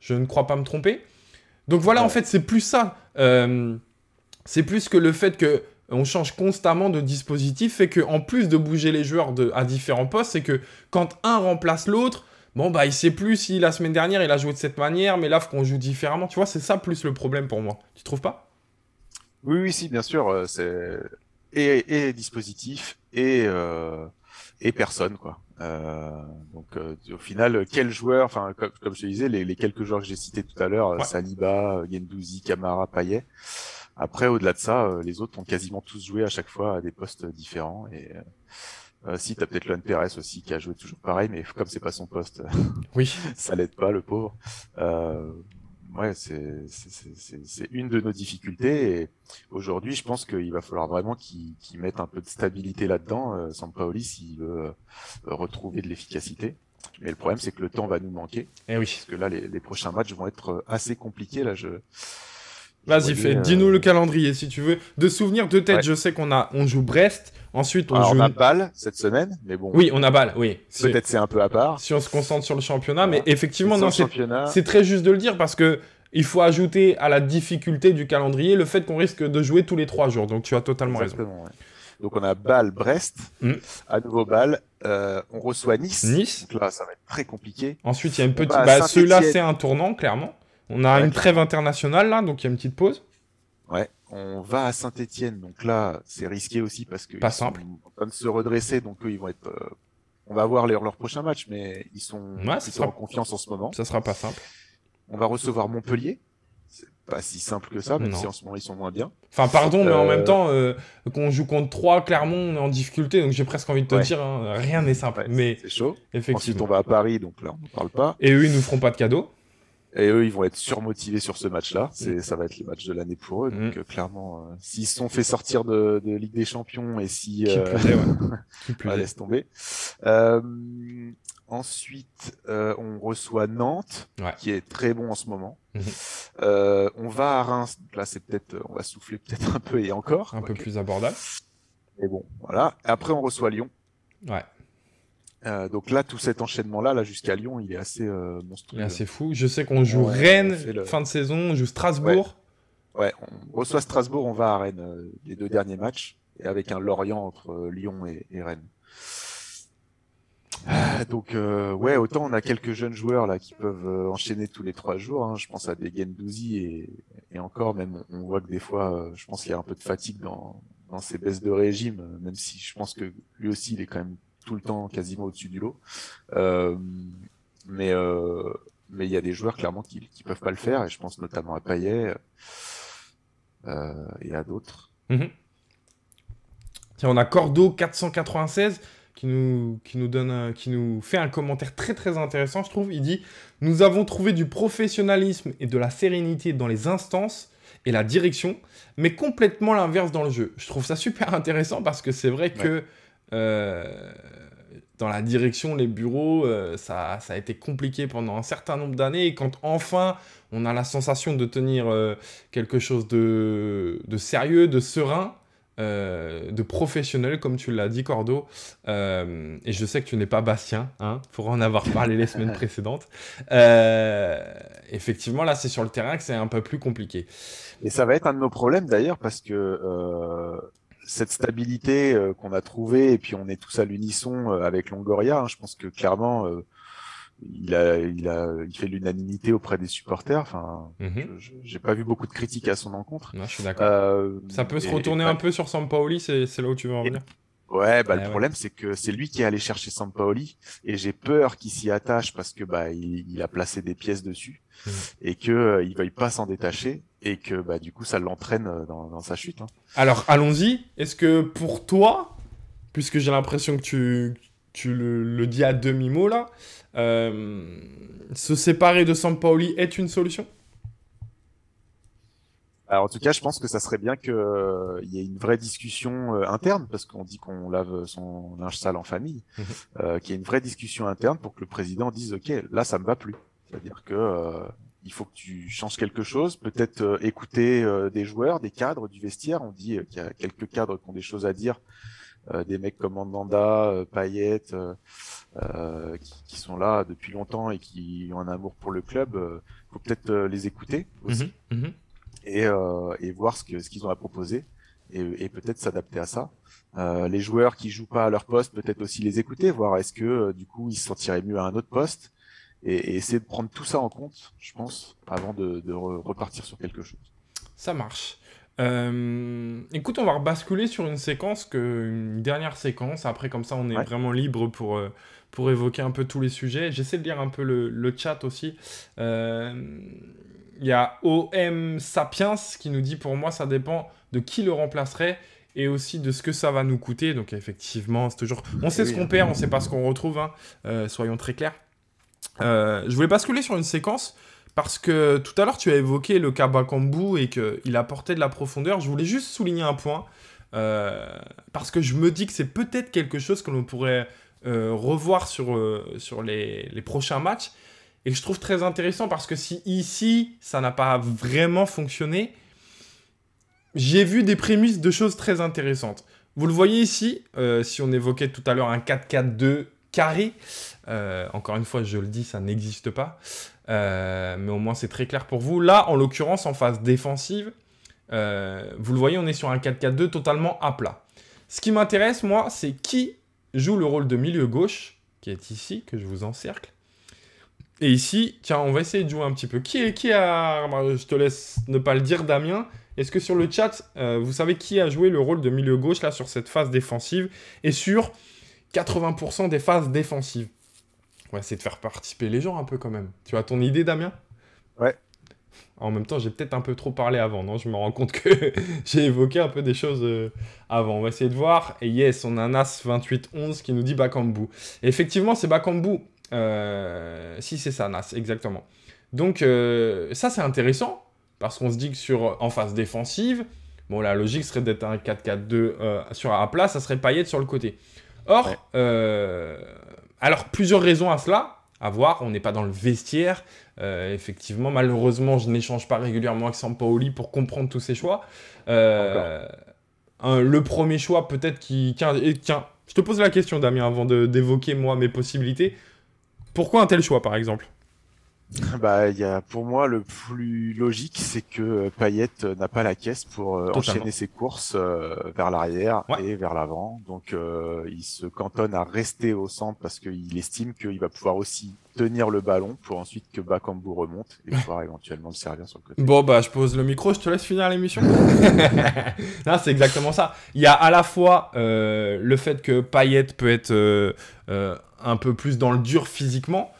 Je ne crois pas me tromper. Donc voilà, en fait, c'est plus ça. C'est plus que le fait que on change constamment de dispositif fait que en plus de bouger les joueurs à différents postes, c'est que quand un remplace l'autre, bon bah il sait plus si la semaine dernière il a joué de cette manière, mais là faut qu'on joue différemment. Tu vois, c'est ça plus le problème pour moi. Tu trouves pas? Oui, oui, si, bien sûr, c'est et dispositif et personne, quoi. Au final, quel joueur, enfin, comme je te disais, les quelques joueurs que j'ai cités tout à l'heure, Ouais. Saliba, Guendouzi, Camara, Payet. Après, au-delà de ça, les autres ont quasiment tous joué à chaque fois à des postes différents. Et si, t'as peut-être Luan Pérez aussi qui a joué toujours pareil, mais comme c'est pas son poste, Oui. ça l'aide pas, le pauvre. Euh, ouais, c'est une de nos difficultés. Et aujourd'hui, je pense qu'il va falloir vraiment qu'ils mettent un peu de stabilité là-dedans, Sampaoli, s'il veut retrouver de l'efficacité. Mais le problème, c'est que le temps va nous manquer. Eh oui. Parce que là, les prochains matchs vont être assez compliqués. Là, Vas-y, dis-nous le calendrier si tu veux. De souvenir de tête, Ouais. je sais on joue Brest. Ensuite, on Alors, joue. on a Bâle cette semaine, mais bon. Oui, on a Bâle, oui. Peut-être c'est un peu à part. Si on se concentre sur le championnat, Voilà. mais effectivement, Sur non, le championnat. c'est très juste de le dire parce que il faut ajouter à la difficulté du calendrier le fait qu'on risque de jouer tous les 3 jours. Donc tu as totalement raison. Exactement, ouais. Donc on a Bâle, Brest, à nouveau Bâle. On reçoit Nice. Nice. Donc là, ça va être très compliqué. Ensuite, il y a une petite. va à Bah, celui-là, Saint-Étienne. c'est un tournant, clairement. On a Ouais, une trêve internationale là, donc il y a une petite pause. Ouais, on va à Saint-Étienne, donc là c'est risqué aussi parce que Pas ils sont simple. en train de se redresser, donc eux ils vont être. On va voir leur prochain match, mais ils sont Ouais, plutôt en confiance en ce moment. Ça sera pas simple. On va recevoir Montpellier. C'est pas si simple que ça, même Non. si en ce moment ils sont moins bien. Enfin, pardon, mais en même temps, qu'on joue contre 3, clairement, on est en difficulté. Donc j'ai presque envie de te Ouais. dire, hein, rien n'est simple. Ouais, mais c'est chaud. Ensuite effectivement. on va à Paris, donc là on ne parle pas. Et eux, ils nous feront pas de cadeaux. Et eux, ils vont être surmotivés sur ce match-là. Ça va être le match de l'année pour eux. Donc, clairement, s'ils se sont fait sortir de Ligue des Champions et si... Qui plus est, ouais. Qui plus est. laisse tomber. Ensuite, on reçoit Nantes, Ouais. qui est très bon en ce moment. Mhm. On va à Reims. Donc là, c'est peut-être... on va souffler peut-être un peu et encore. Un peu plus abordable. Mais bon, voilà. Après, on reçoit Lyon. Ouais. Donc là, tout cet enchaînement-là, jusqu'à Lyon, il est assez monstrueux. Il est assez fou. Je sais qu'on joue On Rennes, fait le- fin de saison, on joue Strasbourg. Ouais, on reçoit Strasbourg, on va à Rennes, les 2 derniers matchs, et avec un Lorient entre Lyon et Rennes. Donc, ouais, autant on a quelques jeunes joueurs là qui peuvent enchaîner tous les 3 jours. Hein. Je pense à des Guendouzi et encore, même on voit que des fois, je pense qu'il y a un peu de fatigue dans ces baisses de régime, même si je pense que lui aussi, il est quand même tout le temps quasiment au-dessus du lot. Mais il y a des joueurs clairement qui peuvent pas le faire, et je pense notamment à Payet et à d'autres. Mhm. Tiens, on a Cordo 496 qui nous fait un commentaire très très intéressant, je trouve. Il dit « Nous avons trouvé du professionnalisme et de la sérénité dans les instances et la direction, mais complètement l'inverse dans le jeu. » Je trouve ça super intéressant parce que c'est vrai que dans la direction, les bureaux, ça a été compliqué pendant un certain nombre d'années. Et quand enfin on a la sensation de tenir quelque chose de sérieux, de serein, de professionnel, comme tu l'as dit, Cordo. Et je sais que tu n'es pas Bastien, hein, pour en avoir parlé les semaines précédentes. Effectivement, là, c'est sur le terrain que c'est un peu plus compliqué. Et ça va être un de nos problèmes d'ailleurs, parce que cette stabilité qu'on a trouvée, et puis on est tous à l'unisson avec Longoria, hein, je pense que clairement, il fait l'unanimité auprès des supporters. Enfin, j'ai pas vu beaucoup de critiques à son encontre. Non, je suis d'accord. Ça peut se retourner un peu sur Sampaoli, c'est là où tu veux en venir. Ouais, le problème c'est que c'est lui qui est allé chercher Sampaoli, et j'ai peur qu'il s'y attache parce que il a placé des pièces dessus et que il veuille pas s'en détacher, et que du coup ça l'entraîne dans sa chute. Hein. Alors allons-y. Est-ce que pour toi, puisque j'ai l'impression que tu le dis à demi-mot là, se séparer de Sampaoli est une solution? Alors en tout cas, je pense que ça serait bien qu'il y ait une vraie discussion interne, parce qu'on dit qu'on lave son linge sale en famille, qu'il y ait une vraie discussion interne pour que le président dise « Ok, là, ça me va plus ». C'est-à-dire que il faut que tu changes quelque chose, peut-être écouter des joueurs, des cadres du vestiaire. On dit qu'il y a quelques cadres qui ont des choses à dire, des mecs comme Mandanda, Payet, qui sont là depuis longtemps et qui ont un amour pour le club. Faut peut-être les écouter aussi. et voir ce qu'ils ont à proposer et peut-être s'adapter à ça. Les joueurs qui jouent pas à leur poste, peut-être aussi les écouter, voir est-ce que du coup ils se sentiraient mieux à un autre poste et essayer de prendre tout ça en compte, je pense, avant de repartir sur quelque chose. Ça marche. Écoute, on va basculer sur une dernière séquence. Après, comme ça, on est Ouais. vraiment libre pour évoquer un peu tous les sujets. J'essaie de lire un peu le chat aussi. Il y a OM Sapiens qui nous dit, pour moi, ça dépend de qui le remplacerait et aussi de ce que ça va nous coûter. Donc, effectivement, c'est toujours... On sait Et ce oui, qu'on hein. perd, on sait pas ce qu'on retrouve, hein. Soyons très clairs. Je voulais basculer sur une séquence parce que tout à l'heure tu as évoqué le cas Bakambu et qu'il apportait de la profondeur. Je voulais juste souligner un point parce que je me dis que c'est peut-être quelque chose que l'on pourrait revoir sur les prochains matchs et que je trouve très intéressant parce que si ici ça n'a pas vraiment fonctionné, j'ai vu des prémices de choses très intéressantes. Vous le voyez ici, si on évoquait tout à l'heure un 4-4-2 carré, encore une fois, je le dis, ça n'existe pas. Mais au moins, c'est très clair pour vous. Là, en l'occurrence, en phase défensive, vous le voyez, on est sur un 4-4-2 totalement à plat. Ce qui m'intéresse, moi, c'est qui joue le rôle de milieu gauche, qui est ici, que je vous encercle. Et ici, tiens, on va essayer de jouer un petit peu. Qui a... Je te laisse ne pas le dire, Damien. Est-ce que sur le chat, vous savez qui a joué le rôle de milieu gauche, là, sur cette phase défensive et sur 80% des phases défensives? On va essayer de faire participer les gens un peu quand même. Tu as ton idée, Damien? Ouais. En même temps, j'ai peut-être un peu trop parlé avant, non? Je me rends compte que j'ai évoqué un peu des choses avant. On va essayer de voir. Et yes, on a un As 28-11 qui nous dit Bakambu. Et effectivement, c'est Bakambu. Si, c'est ça, Nas, exactement. Donc, ça, c'est intéressant. Parce qu'on se dit que en phase défensive, bon, la logique serait d'être un 4-4-2 sur un plat, ça serait Payet sur le côté. Or, Ouais. alors, plusieurs raisons à cela. À voir, on n'est pas dans le vestiaire. Effectivement, malheureusement, je n'échange pas régulièrement avec Sampaoli pour comprendre tous ces choix. Encore. Le premier choix, peut-être qui... Tiens, je te pose la question, Damien, avant d'évoquer, moi, mes possibilités. Pourquoi un tel choix, par exemple? Bah, pour moi, le plus logique, c'est que Payet n'a pas la caisse pour Totalement. enchaîner ses courses vers l'arrière Ouais. et vers l'avant. Donc, il se cantonne à rester au centre parce qu'il estime qu'il va pouvoir aussi tenir le ballon pour ensuite que Bakambu remonte et pouvoir éventuellement le servir sur le côté. Bon, bah, je pose le micro, je te laisse finir l'émission. Non, c'est exactement ça. Il y a à la fois le fait que Payet peut être un peu plus dans le dur physiquement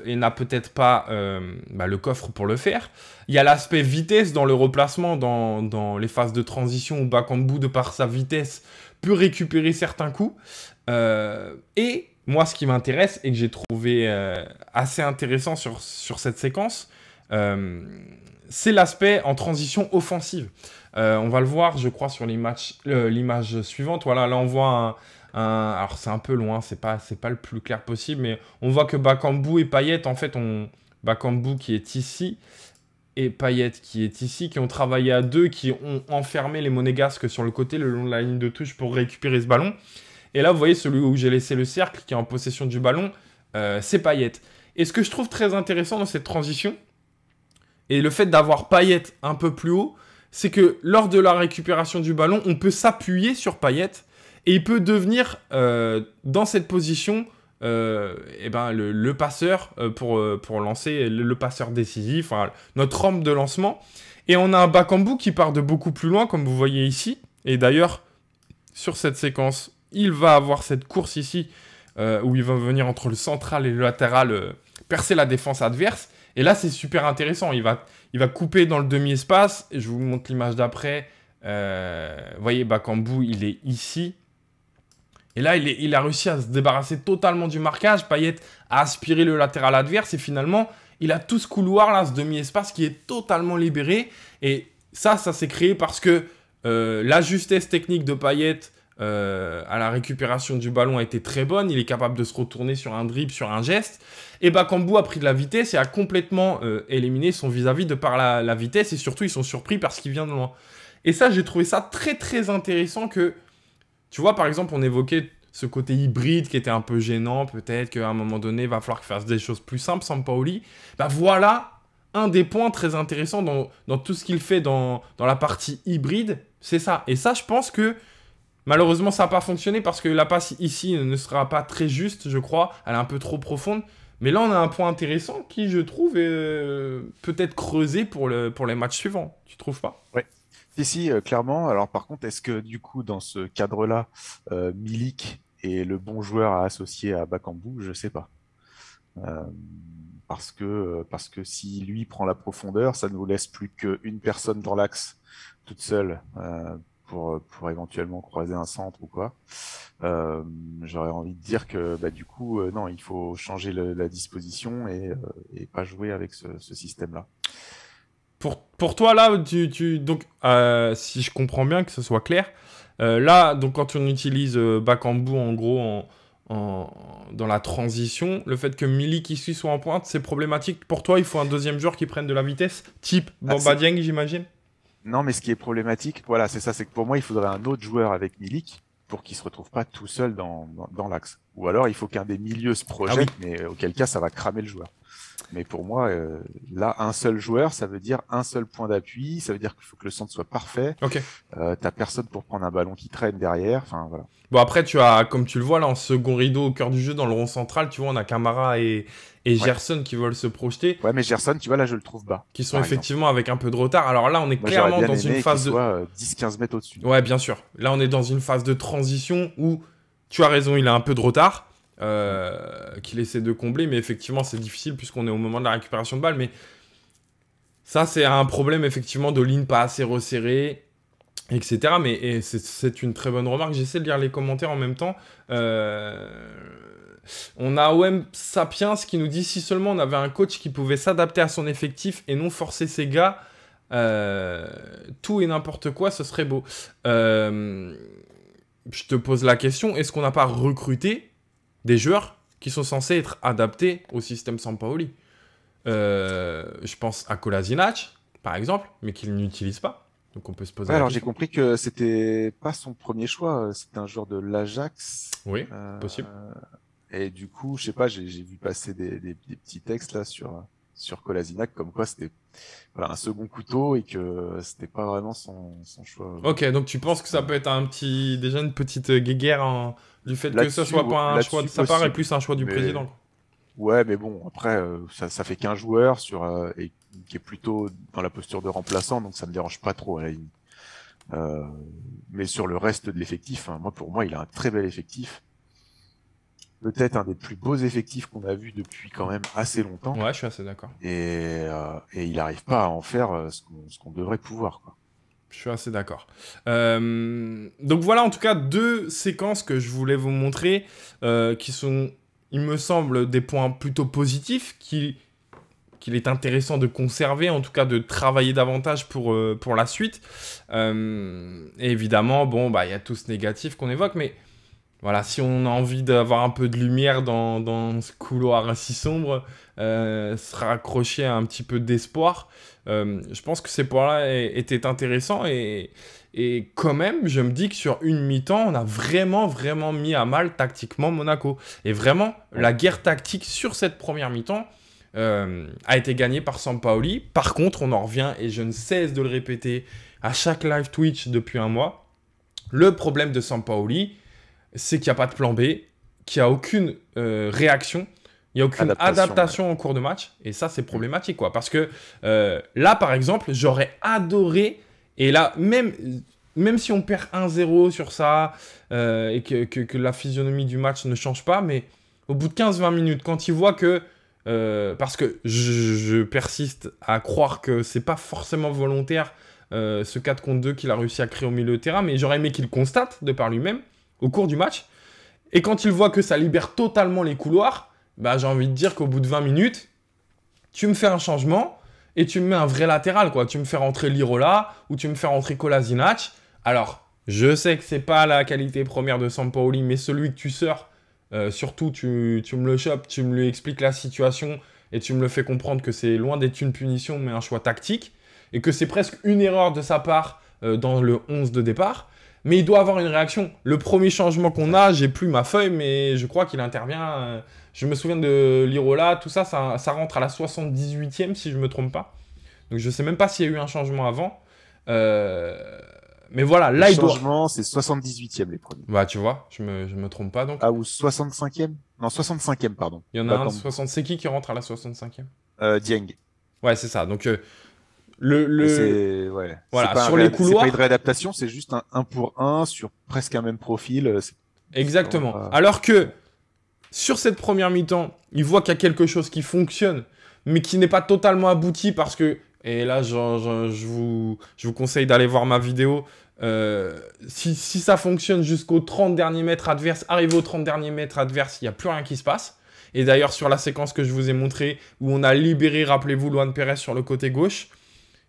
et n'a peut-être pas le coffre pour le faire. Il y a l'aspect vitesse dans le replacement, dans les phases de transition où Bakambu, de par sa vitesse, peut récupérer certains coups. Et moi, ce qui m'intéresse et que j'ai trouvé assez intéressant sur cette séquence, c'est l'aspect en transition offensive. On va le voir, je crois, sur l'image suivante. Voilà, là, on voit alors, c'est un peu loin, c'est pas le plus clair possible, mais on voit que Bakambu et Payet, en fait, Bakambu qui est ici et Payet qui est ici, qui ont travaillé à deux, qui ont enfermé les Monégasques sur le côté, le long de la ligne de touche pour récupérer ce ballon. Et là, vous voyez, celui où j'ai laissé le cercle, qui est en possession du ballon, c'est Payet. Et ce que je trouve très intéressant dans cette transition, et le fait d'avoir Payet un peu plus haut, c'est que lors de la récupération du ballon, on peut s'appuyer sur Payet et il peut devenir, dans cette position, le passeur pour lancer, le passeur décisif, enfin, notre rampe de lancement. Et on a un Bakambu qui part de beaucoup plus loin, comme vous voyez ici. Et d'ailleurs, sur cette séquence, il va avoir cette course ici, où il va venir entre le central et le latéral, percer la défense adverse. Et là, c'est super intéressant. Il va couper dans le demi-espace. Et je vous montre l'image d'après. Vous voyez, Bakambu, il est ici. Et là, il a réussi à se débarrasser totalement du marquage. Payet a aspiré le latéral adverse. Et finalement, il a tout ce couloir, là, ce demi-espace qui est totalement libéré. Et ça s'est créé parce que la justesse technique de Payet à la récupération du ballon a été très bonne. Il est capable de se retourner sur un dribble, sur un geste. Et Bakambu a pris de la vitesse et a complètement éliminé son vis-à-vis de par la vitesse. Et surtout, ils sont surpris parce qu'il vient de loin. Et ça, j'ai trouvé ça très, très intéressant que... Tu vois, par exemple, on évoquait ce côté hybride qui était un peu gênant. Peut-être qu'à un moment donné, il va falloir qu'il fasse des choses plus simples, Sampaoli. Bah voilà un des points très intéressants dans tout ce qu'il fait dans la partie hybride, c'est ça. Et ça, je pense que malheureusement, ça n'a pas fonctionné parce que la passe ici ne sera pas très juste, je crois. Elle est un peu trop profonde. Mais là, on a un point intéressant qui, je trouve, est peut-être creusé pour les matchs suivants. Tu trouves pas? Ouais. Si, clairement. Alors, par contre, est-ce que du coup, dans ce cadre-là, Milik est le bon joueur à associer à Bakambu? Je sais pas. Euh, parce que si lui prend la profondeur, ça ne nous laisse plus qu'une personne dans l'axe toute seule pour éventuellement croiser un centre ou quoi. J'aurais envie de dire que bah, du coup, non, il faut changer la disposition et pas jouer avec ce système-là. Pour toi, là, donc, si je comprends bien, que ce soit clair, là, donc, quand on utilise Bakambu, en gros, dans la transition, le fait que Milik ici soit en pointe, c'est problématique. Pour toi, il faut un deuxième joueur qui prenne de la vitesse, type Bamba Dieng, j'imagine? Non, mais ce qui est problématique, voilà, c'est ça, c'est que pour moi, il faudrait un autre joueur avec Milik pour qu'il se retrouve pas tout seul dans l'axe. Ou alors, il faut qu'un des milieux se projette, mais auquel cas, ça va cramer le joueur. Mais pour moi, là, un seul joueur, ça veut dire un seul point d'appui, ça veut dire qu'il faut que le centre soit parfait. Ok. T'as personne pour prendre un ballon qui traîne derrière, enfin voilà. Bon, après, tu as, comme tu le vois là, en second rideau au cœur du jeu, dans le rond central, tu vois, on a Camara et Gerson qui veulent se projeter. Ouais, mais Gerson, tu vois, là, je le trouve bas. Qui sont effectivement avec un peu de retard. Alors là, on est clairement dans une phase de... soit 10-15 mètres au-dessus. Ouais, bien sûr. Là, on est dans une phase de transition où, tu as raison, il a un peu de retard. Qu'il essaie de combler, mais effectivement c'est difficile puisqu'on est au moment de la récupération de balle, mais ça c'est un problème effectivement de ligne pas assez resserrée, etc. Mais c'est une très bonne remarque. J'essaie de lire les commentaires en même temps. On a OM Sapiens qui nous dit si seulement on avait un coach qui pouvait s'adapter à son effectif et non forcer ses gars, tout et n'importe quoi, ce serait beau. Je te pose la question, est-ce qu'on n'a pas recruté des joueurs qui sont censés être adaptés au système Sampaoli? Je pense à Kolasinac, par exemple, mais qu'il n'utilise pas. Donc on peut se poser la alors question. j'ai compris que c'était pas son premier choix, c'était un joueur de l'Ajax. Oui, possible. Et du coup, je sais pas, j'ai vu passer des petits textes là sur Kolasinac, comme quoi c'était voilà, un second couteau et que c'était pas vraiment son choix. Ok, donc tu penses que ça peut être déjà une petite guéguerre du fait que ce soit pas un choix de sa part et plus un choix du président. Ouais, mais bon, après, ça fait qu'un joueur et qui est plutôt dans la posture de remplaçant, donc ça me dérange pas trop à la limite. Mais sur le reste de l'effectif, hein, pour moi, il a un très bel effectif. Peut-être un des plus beaux effectifs qu'on a vu depuis quand même assez longtemps. Ouais, je suis assez d'accord. Et il n'arrive pas à en faire ce qu'on devrait pouvoir, quoi. Je suis assez d'accord. Donc voilà, en tout cas, 2 séquences que je voulais vous montrer, qui sont, il me semble, des points plutôt positifs, qu'il est intéressant de conserver, en tout cas de travailler davantage pour la suite. Et évidemment, bon, bah, y a tout ce négatif qu'on évoque, mais voilà, si on a envie d'avoir un peu de lumière dans ce couloir si sombre, se raccrocher à un petit peu d'espoir, je pense que ces points-là étaient intéressants et quand même, je me dis que sur une mi-temps, on a vraiment, vraiment mis à mal tactiquement Monaco. Et vraiment, la guerre tactique sur cette première mi-temps a été gagnée par Sampaoli. Par contre, on en revient, et je ne cesse de le répéter à chaque live Twitch depuis un mois, le problème de Sampaoli, c'est qu'il n'y a pas de plan B, qu'il n'y a aucune réaction, il n'y a aucune adaptation en cours de match. Et ça, c'est problématique, quoi. Parce que là, par exemple, j'aurais adoré, et là, même si on perd 1-0 sur ça, et que la physionomie du match ne change pas, mais au bout de 15-20 minutes, quand il voit que... parce que je persiste à croire que c'est pas forcément volontaire, ce 4 contre 2 qu'il a réussi à créer au milieu de terrain, mais j'aurais aimé qu'il constate de par lui-même au cours du match. Et quand il voit que ça libère totalement les couloirs, bah, j'ai envie de dire qu'au bout de 20 minutes, tu me fais un changement et tu me mets un vrai latéral, quoi. Tu me fais rentrer Lirola ou tu me fais rentrer Kolasinac. Alors, je sais que c'est pas la qualité première de Sampaoli, mais celui que tu sors, surtout tu me le chopes, tu me lui expliques la situation et tu me le fais comprendre que c'est loin d'être une punition, mais un choix tactique et que c'est presque une erreur de sa part dans le 11 de départ. Mais il doit avoir une réaction. Le premier changement qu'on a, j'ai plus ma feuille, mais je crois qu'il intervient. Je me souviens de Lirola, tout ça, ça rentre à la 78e, si je ne me trompe pas. Donc je ne sais même pas s'il y a eu un changement avant. Mais voilà, là, il doit... Le changement, c'est 78e les premiers. Bah, tu vois, je me trompe pas, donc. Ah, ou 65e? Non, 65e, pardon. Il y en a un, 60, c'est qui rentre à la 65e? Dieng. Ouais, c'est ça. Donc, Ouais. Voilà, sur les couloirs... C'est pas une réadaptation, c'est juste un 1 pour 1 sur presque un même profil. Exactement. Pas... Alors que, sur cette première mi-temps, il voit qu'il y a quelque chose qui fonctionne, mais qui n'est pas totalement abouti parce que... Et là, je vous conseille d'aller voir ma vidéo. Si ça fonctionne jusqu'aux 30 derniers mètres adverses, arrivé aux 30 derniers mètres adverses, il n'y a plus rien qui se passe. Et d'ailleurs, sur la séquence que je vous ai montrée, où on a libéré, rappelez-vous, Luan Pérez sur le côté gauche,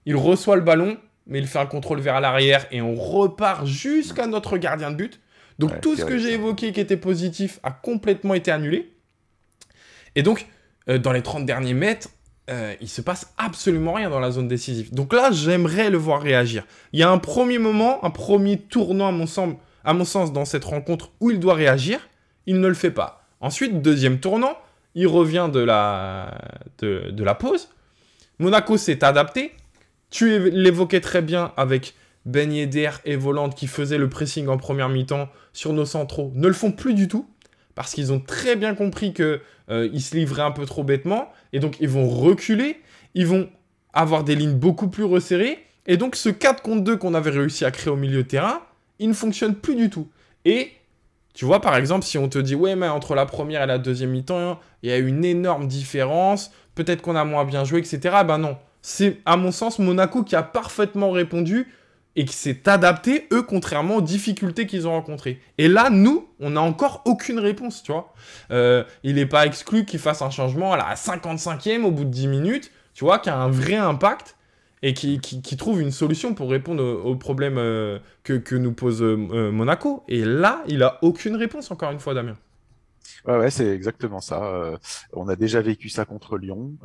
il reçoit le ballon, mais il fait un contrôle vers l'arrière et on repart jusqu'à notre gardien de but. Donc Ouais, tout ce que j'ai évoqué qui était positif a complètement été annulé. Et donc, dans les 30 derniers mètres, il se passe absolument rien dans la zone décisive. Donc là, j'aimerais le voir réagir. Il y a un premier moment, un premier tournant à mon sens dans cette rencontre où il doit réagir. Il ne le fait pas. Ensuite, deuxième tournant, il revient de la pause. Monaco s'est adapté. Tu l'évoquais très bien avec Ben Yedder et Volante qui faisaient le pressing en première mi-temps sur nos centraux. Ne le font plus du tout. Parce qu'ils ont très bien compris qu'ils se livraient un peu trop bêtement. Et donc, ils vont reculer. Ils vont avoir des lignes beaucoup plus resserrées. Et donc, ce 4 contre 2 qu'on avait réussi à créer au milieu de terrain, il ne fonctionne plus du tout. Et tu vois, par exemple, si on te dit « Ouais, mais entre la première et la deuxième mi-temps, il y a une énorme différence. Peut-être qu'on a moins bien joué, etc. » Ben non. C'est, à mon sens, Monaco qui a parfaitement répondu et qui s'est adapté, eux, contrairement aux difficultés qu'ils ont rencontrées. Et là, nous, on n'a encore aucune réponse, tu vois. Il n'est pas exclu qu'ils fassent un changement à la 55e, au bout de 10 minutes, tu vois, qui a un vrai impact et qui trouve une solution pour répondre aux problèmes que nous pose Monaco. Et là, il n'a aucune réponse, encore une fois, Damien. Ouais, c'est exactement ça. On a déjà vécu ça contre Lyon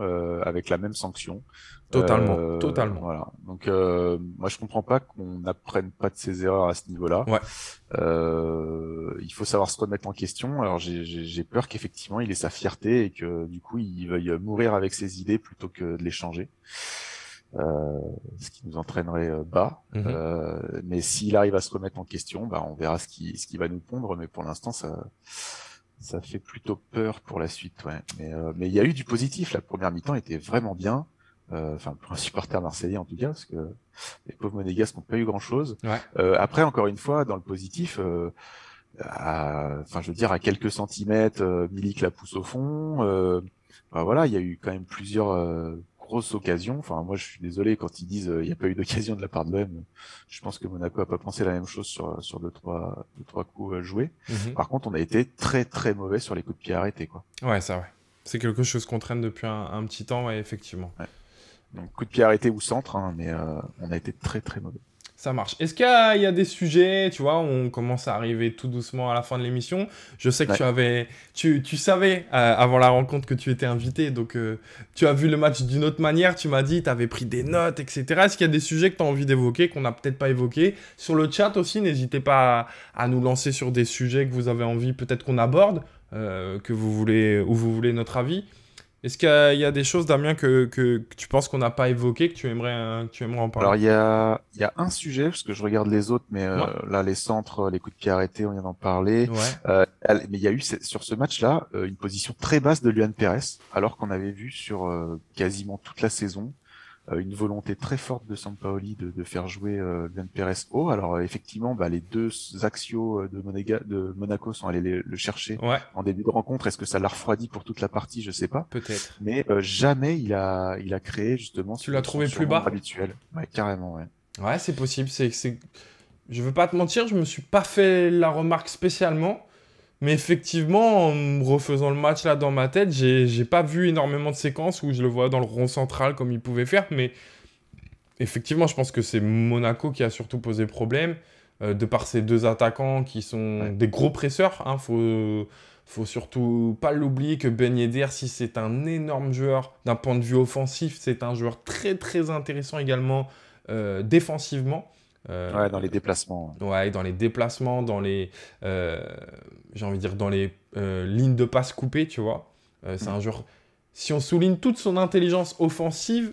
avec la même sanction. Totalement. Voilà. Donc, moi, je comprends pas qu'on n'apprenne pas de ses erreurs à ce niveau-là. Ouais. Il faut savoir se remettre en question. Alors, j'ai peur qu'effectivement, il ait sa fierté et que du coup, il veuille mourir avec ses idées plutôt que de les changer. Ce qui nous entraînerait bas. Mais s'il arrive à se remettre en question, bah, on verra ce qui va nous pondre. Mais pour l'instant, ça fait plutôt peur pour la suite, ouais. Mais il y a eu du positif. La première mi-temps était vraiment bien. Enfin, pour un supporter marseillais en tout cas, parce que les pauvres Monégasques n'ont pas eu grand-chose. Ouais. Après, encore une fois, dans le positif, enfin, je veux dire, à quelques centimètres, Milik la pousse au fond. Bah, voilà, il y a eu quand même plusieurs grosses occasions. Enfin, moi, je suis désolé quand ils disent il n'y a pas eu d'occasion de la part de l'OM. Je pense que Monaco a pas pensé la même chose sur deux trois coups joués. Par contre, on a été très très mauvais sur les coups de pied arrêtés, quoi. Ouais, ça, ouais. C'est quelque chose qu'on traîne depuis un petit temps, ouais, effectivement. Ouais. Donc, coup de pied arrêté ou centre, hein, mais on a été très très mauvais. Ça marche. Est-ce qu'il y a des sujets, tu vois, on commence à arriver tout doucement à la fin de l'émission. Je sais que tu savais avant la rencontre que tu étais invité, donc tu as vu le match d'une autre manière, tu m'as dit, tu avais pris des notes, etc. Est-ce qu'il y a des sujets que tu as envie d'évoquer, qu'on n'a peut-être pas évoqués? Sur le chat aussi, n'hésitez pas à nous lancer sur des sujets que vous avez envie peut-être qu'on aborde, que vous voulez notre avis. Est-ce qu'il y a des choses, Damien, que tu penses qu'on n'a pas évoquées, que tu aimerais en parler? Alors, il y a un sujet, parce que je regarde les autres, mais là, les centres, les coups de pied arrêtés, on vient d'en parler. Ouais. Mais il y a eu, sur ce match-là, une position très basse de Luan Pérez, alors qu'on avait vu sur quasiment toute la saison une volonté très forte de Sampaoli de faire jouer Luan Pérez haut. Alors, effectivement, bah, les deux axiaux de Monaco sont allés le chercher en début de rencontre. Est-ce que ça l'a refroidi pour toute la partie? Je sais pas. Peut-être. Mais jamais il a créé justement. Tu l'as trouvé plus bas? Habituel. Ouais, carrément, ouais. Ouais, c'est possible. Je veux pas te mentir, je me suis pas fait la remarque spécialement. Mais effectivement, en refaisant le match là dans ma tête, j'ai pas vu énormément de séquences où je le vois dans le rond central comme il pouvait faire. Mais effectivement, je pense que c'est Monaco qui a surtout posé problème. De par ces deux attaquants qui sont des gros presseurs. Hein, faut surtout pas l'oublier que Ben Yedder, si c'est un énorme joueur d'un point de vue offensif, c'est un joueur très très intéressant également défensivement. Ouais, dans les déplacements. Ouais, dans les déplacements, dans les, j'ai envie de dire, dans les lignes de passe coupées, tu vois. C'est un joueur. Si on souligne toute son intelligence offensive,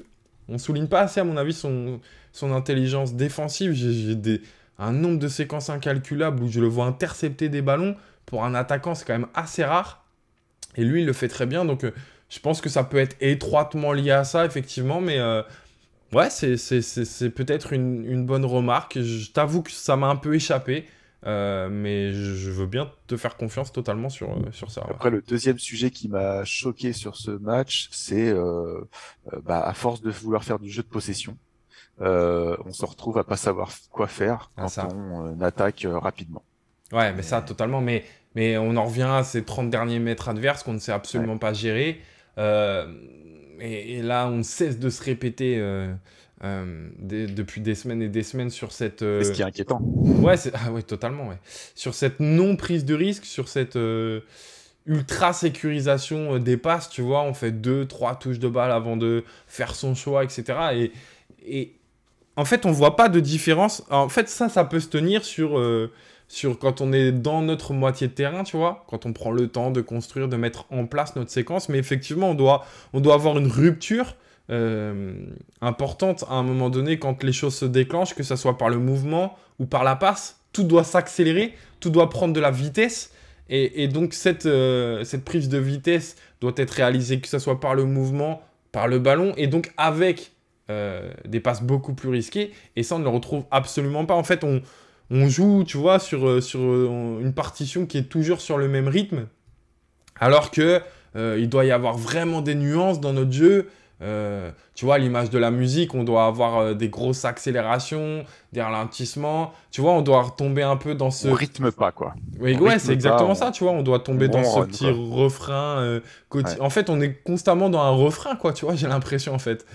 on souligne pas assez, à mon avis, son intelligence défensive. J'ai un nombre de séquences incalculables où je le vois intercepter des ballons. Pour un attaquant, c'est quand même assez rare. Et lui, il le fait très bien. Donc, je pense que ça peut être étroitement lié à ça, effectivement. Mais ouais, c'est peut-être une bonne remarque. Je t'avoue que ça m'a un peu échappé. Mais je veux bien te faire confiance totalement sur ça. Ouais. Après, le deuxième sujet qui m'a choqué sur ce match, c'est à force de vouloir faire du jeu de possession, on se retrouve à pas savoir quoi faire Ah, quand ça. on attaque rapidement. Ouais, mais ça, totalement. Mais on en revient à ces 30 derniers mètres adverses qu'on ne sait absolument Ouais. pas gérer. Et là, on ne cesse de se répéter depuis des semaines et des semaines sur cette... C'est ce qui est inquiétant. Ouais, ah ouais, totalement, ouais. Sur cette non-prise de risque, sur cette ultra-sécurisation des passes, tu vois. On fait 2, 3 touches de balle avant de faire son choix, etc. Et en fait, on voit pas de différence. En fait, ça peut se tenir sur quand on est dans notre moitié de terrain, tu vois, quand on prend le temps de construire, de mettre en place notre séquence. Mais effectivement, on doit avoir une rupture importante à un moment donné quand les choses se déclenchent, que ce soit par le mouvement ou par la passe. Tout doit s'accélérer, tout doit prendre de la vitesse. Et donc, cette prise de vitesse doit être réalisée, que ce soit par le mouvement, par le ballon, et donc avec des passes beaucoup plus risquées. Et ça, on ne le retrouve absolument pas. En fait, on joue, tu vois, sur une partition qui est toujours sur le même rythme, alors que il doit y avoir vraiment des nuances dans notre jeu. Tu vois, à l'image de la musique, on doit avoir des grosses accélérations, des ralentissements. Tu vois, on doit retomber un peu dans ce... On rythme pas, quoi. Oui, On ouais, rythme c'est exactement pas, ça, tu vois. On doit tomber on dans ce ronronne, petit quoi. refrain Ouais. En fait, on est constamment dans un refrain, quoi, tu vois, j'ai l'impression, en fait.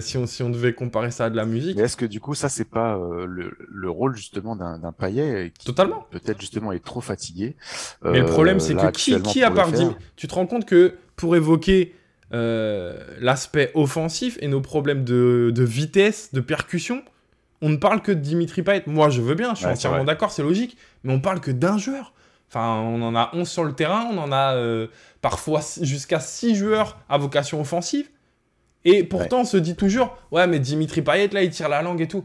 Si on devait comparer ça à de la musique. Mais est-ce que du coup, ça, c'est pas le rôle justement d'un Payet qui Totalement. peut-être justement est trop fatigué Mais le problème, c'est là que actuellement qui à pour le part faire? Tu te rends compte que pour évoquer l'aspect offensif et nos problèmes de vitesse, de percussion, on ne parle que de Dimitri Payet. Moi, je veux bien, je suis Ouais, c'est entièrement vrai. d'accord, c'est logique, mais on parle que d'un joueur. Enfin, on en a 11 sur le terrain, on en a parfois jusqu'à 6 joueurs à vocation offensive. Et Ouais. pourtant, on se dit toujours, ouais, mais Dimitri Payet, là, il tire la langue et tout.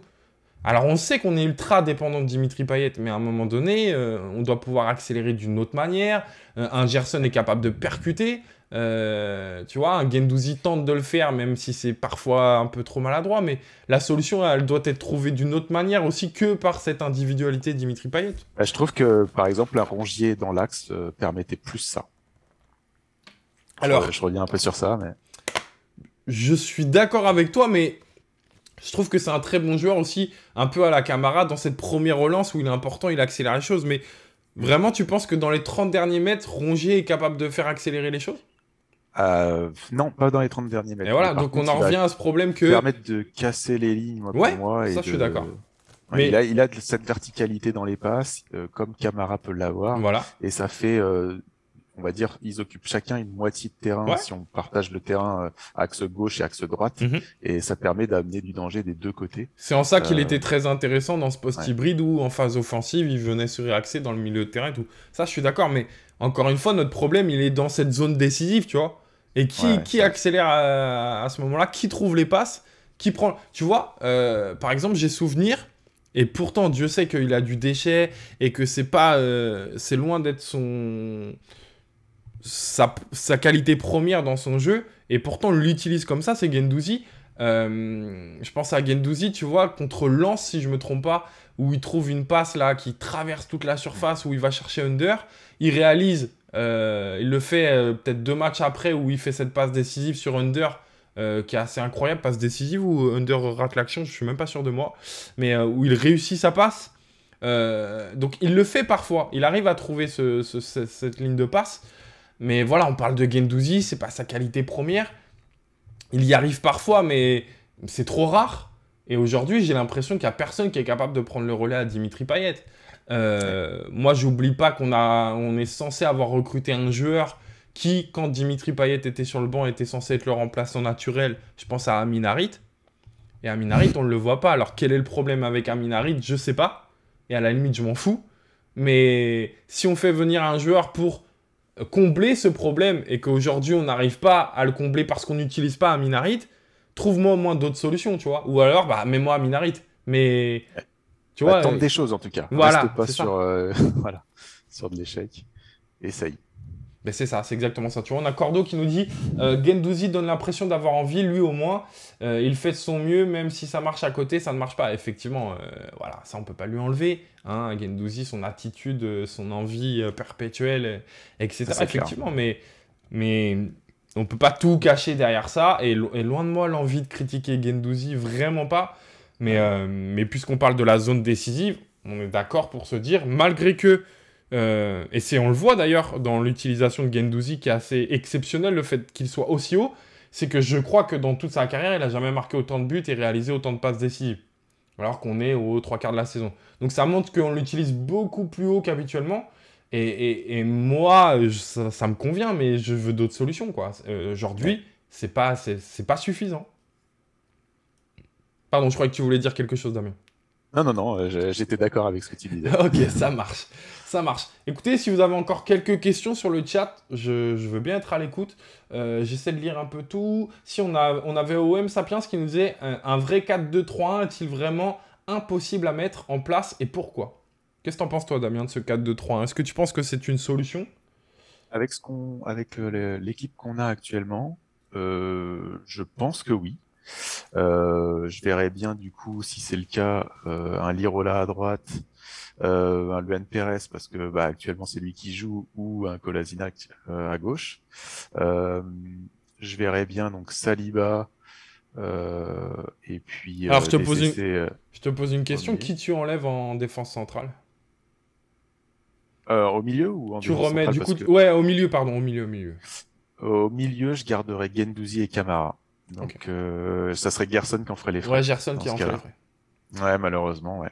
Alors, on sait qu'on est ultra dépendant de Dimitri Payet, mais à un moment donné, on doit pouvoir accélérer d'une autre manière. Un Gerson est capable de percuter. Tu vois, un Guendouzi tente de le faire, même si c'est parfois un peu trop maladroit. Mais la solution, elle doit être trouvée d'une autre manière aussi que par cette individualité de Dimitri Payet. Bah, je trouve que par exemple, un Rongier dans l'axe permettait plus ça. Alors, Je reviens un peu sur ça, mais je suis d'accord avec toi, mais je trouve que c'est un très bon joueur aussi, un peu à la Camara, dans cette première relance où il est important, il accélère les choses. Mais vraiment, tu penses que dans les 30 derniers mètres, Rongier est capable de faire accélérer les choses? non, pas dans les 30 derniers Et mètres. Mais voilà, par donc on contre, en il va revient à ce problème que... permettre de casser les lignes, moi, pour Ouais, moi, ça et je suis d'accord. ouais, Mais il a cette verticalité dans les passes, comme Camara peut l'avoir, voilà, et ça fait, on va dire, ils occupent chacun une moitié de terrain ouais. si on partage le terrain axe gauche et axe droite, Mhm. et ça permet d'amener du danger des deux côtés. C'est en ça qu'il Euh, était très intéressant dans ce poste ouais, hybride où en phase offensive, il venait se réaxer dans le milieu de terrain et tout. Ça, je suis d'accord, mais encore une fois, notre problème, il est dans cette zone décisive, tu vois. Et ouais, qui c'est vrai. accélère à ce moment-là, qui trouve les passes, qui prend... Tu vois, par exemple, j'ai souvenir, et pourtant, Dieu sait qu'il a du déchet et que c'est pas... c'est loin d'être sa qualité première dans son jeu, et pourtant on l'utilise comme ça, c'est Guendouzi. Je pense à Guendouzi, tu vois, contre Lens, si je me trompe pas, où il trouve une passe là qui traverse toute la surface, où il va chercher Under, il réalise, il le fait peut-être 2 matchs après, où il fait cette passe décisive sur Under, qui est assez incroyable, passe décisive, où Under rate l'action, je suis même pas sûr de moi, mais où il réussit sa passe. Donc il le fait parfois, il arrive à trouver cette ligne de passe. Mais voilà, on parle de Guendouzi, c'est pas sa qualité première. Il y arrive parfois, mais c'est trop rare. Et aujourd'hui, j'ai l'impression qu'il n'y a personne qui est capable de prendre le relais à Dimitri Payet. Ouais. Moi, j'oublie pas on est censé avoir recruté un joueur qui, quand Dimitri Payet était sur le banc, était censé être le remplaçant naturel. Je pense à Amin Harit. Et Amin Harit, on ne le voit pas. Alors, quel est le problème avec Amin Harit? Je sais pas. Et à la limite, je m'en fous. Mais si on fait venir un joueur pour combler ce problème et qu'aujourd'hui, on n'arrive pas à le combler parce qu'on n'utilise pas Amin Harit, trouve-moi au moins d'autres solutions, tu vois. Ou alors, bah, mets-moi Amin Harit. Mais, tu Bah, vois, tente des choses en tout cas. Reste voilà, pas c'est sur, ça. voilà, sur de l'échec. Essaye. Ben c'est ça, c'est exactement ça. Tu vois, on a Cordo qui nous dit Guendouzi donne l'impression d'avoir envie, lui au moins. Il fait de son mieux, même si ça marche à côté, ça ne marche pas. Effectivement, voilà, ça on peut pas lui enlever. Hein, Guendouzi, son attitude, son envie perpétuelle, Ça, etc. c'est clair. Effectivement, mais on peut pas tout cacher derrière ça. Et loin de moi l'envie de critiquer Guendouzi, vraiment pas. Mais puisqu'on parle de la zone décisive, on est d'accord pour se dire, malgré que on le voit d'ailleurs dans l'utilisation de Guendouzi qui est assez exceptionnel, le fait qu'il soit aussi haut, c'est que je crois que dans toute sa carrière, il n'a jamais marqué autant de buts et réalisé autant de passes décisives. Alors qu'on est aux trois quarts de la saison. Donc ça montre qu'on l'utilise beaucoup plus haut qu'habituellement. Et moi, ça me convient, mais je veux d'autres solutions, quoi. Ouais. Aujourd'hui, c'est pas suffisant. Pardon, je croyais que tu voulais dire quelque chose, Damien. Non, non, non, j'étais d'accord avec ce que tu disais. Ok, ça marche. Ça marche. Écoutez, si vous avez encore quelques questions sur le chat, je veux bien être à l'écoute. J'essaie de lire un peu tout. Si on avait OM Sapiens qui nous disait un vrai 4-2-3-1 est-il vraiment impossible à mettre en place et pourquoi? Qu'est-ce que t'en penses toi, Damien, de ce 4-2-3-1? Est-ce que tu penses que c'est une solution? Avec l'équipe qu'on a actuellement, je pense que oui. Je verrais bien du coup, si c'est le cas, un Lirola à droite, un Luan Pérez parce que bah, actuellement c'est lui qui joue, ou un Kolasinac à gauche. Euh, je verrais bien donc Saliba et puis Alors, DCC je te pose une au question. milieu. Qui tu enlèves en défense centrale? Au milieu ou en Tu défense remets centrale du parce coup... que Ouais, au milieu, pardon, au milieu, au milieu. au milieu je garderais Guendouzi et Camara. Ok. Donc ça serait Gerson qui en ferait les Ouais, frais Gerson dans qui ce en fait les cas-là. frais. Ouais, malheureusement, ouais.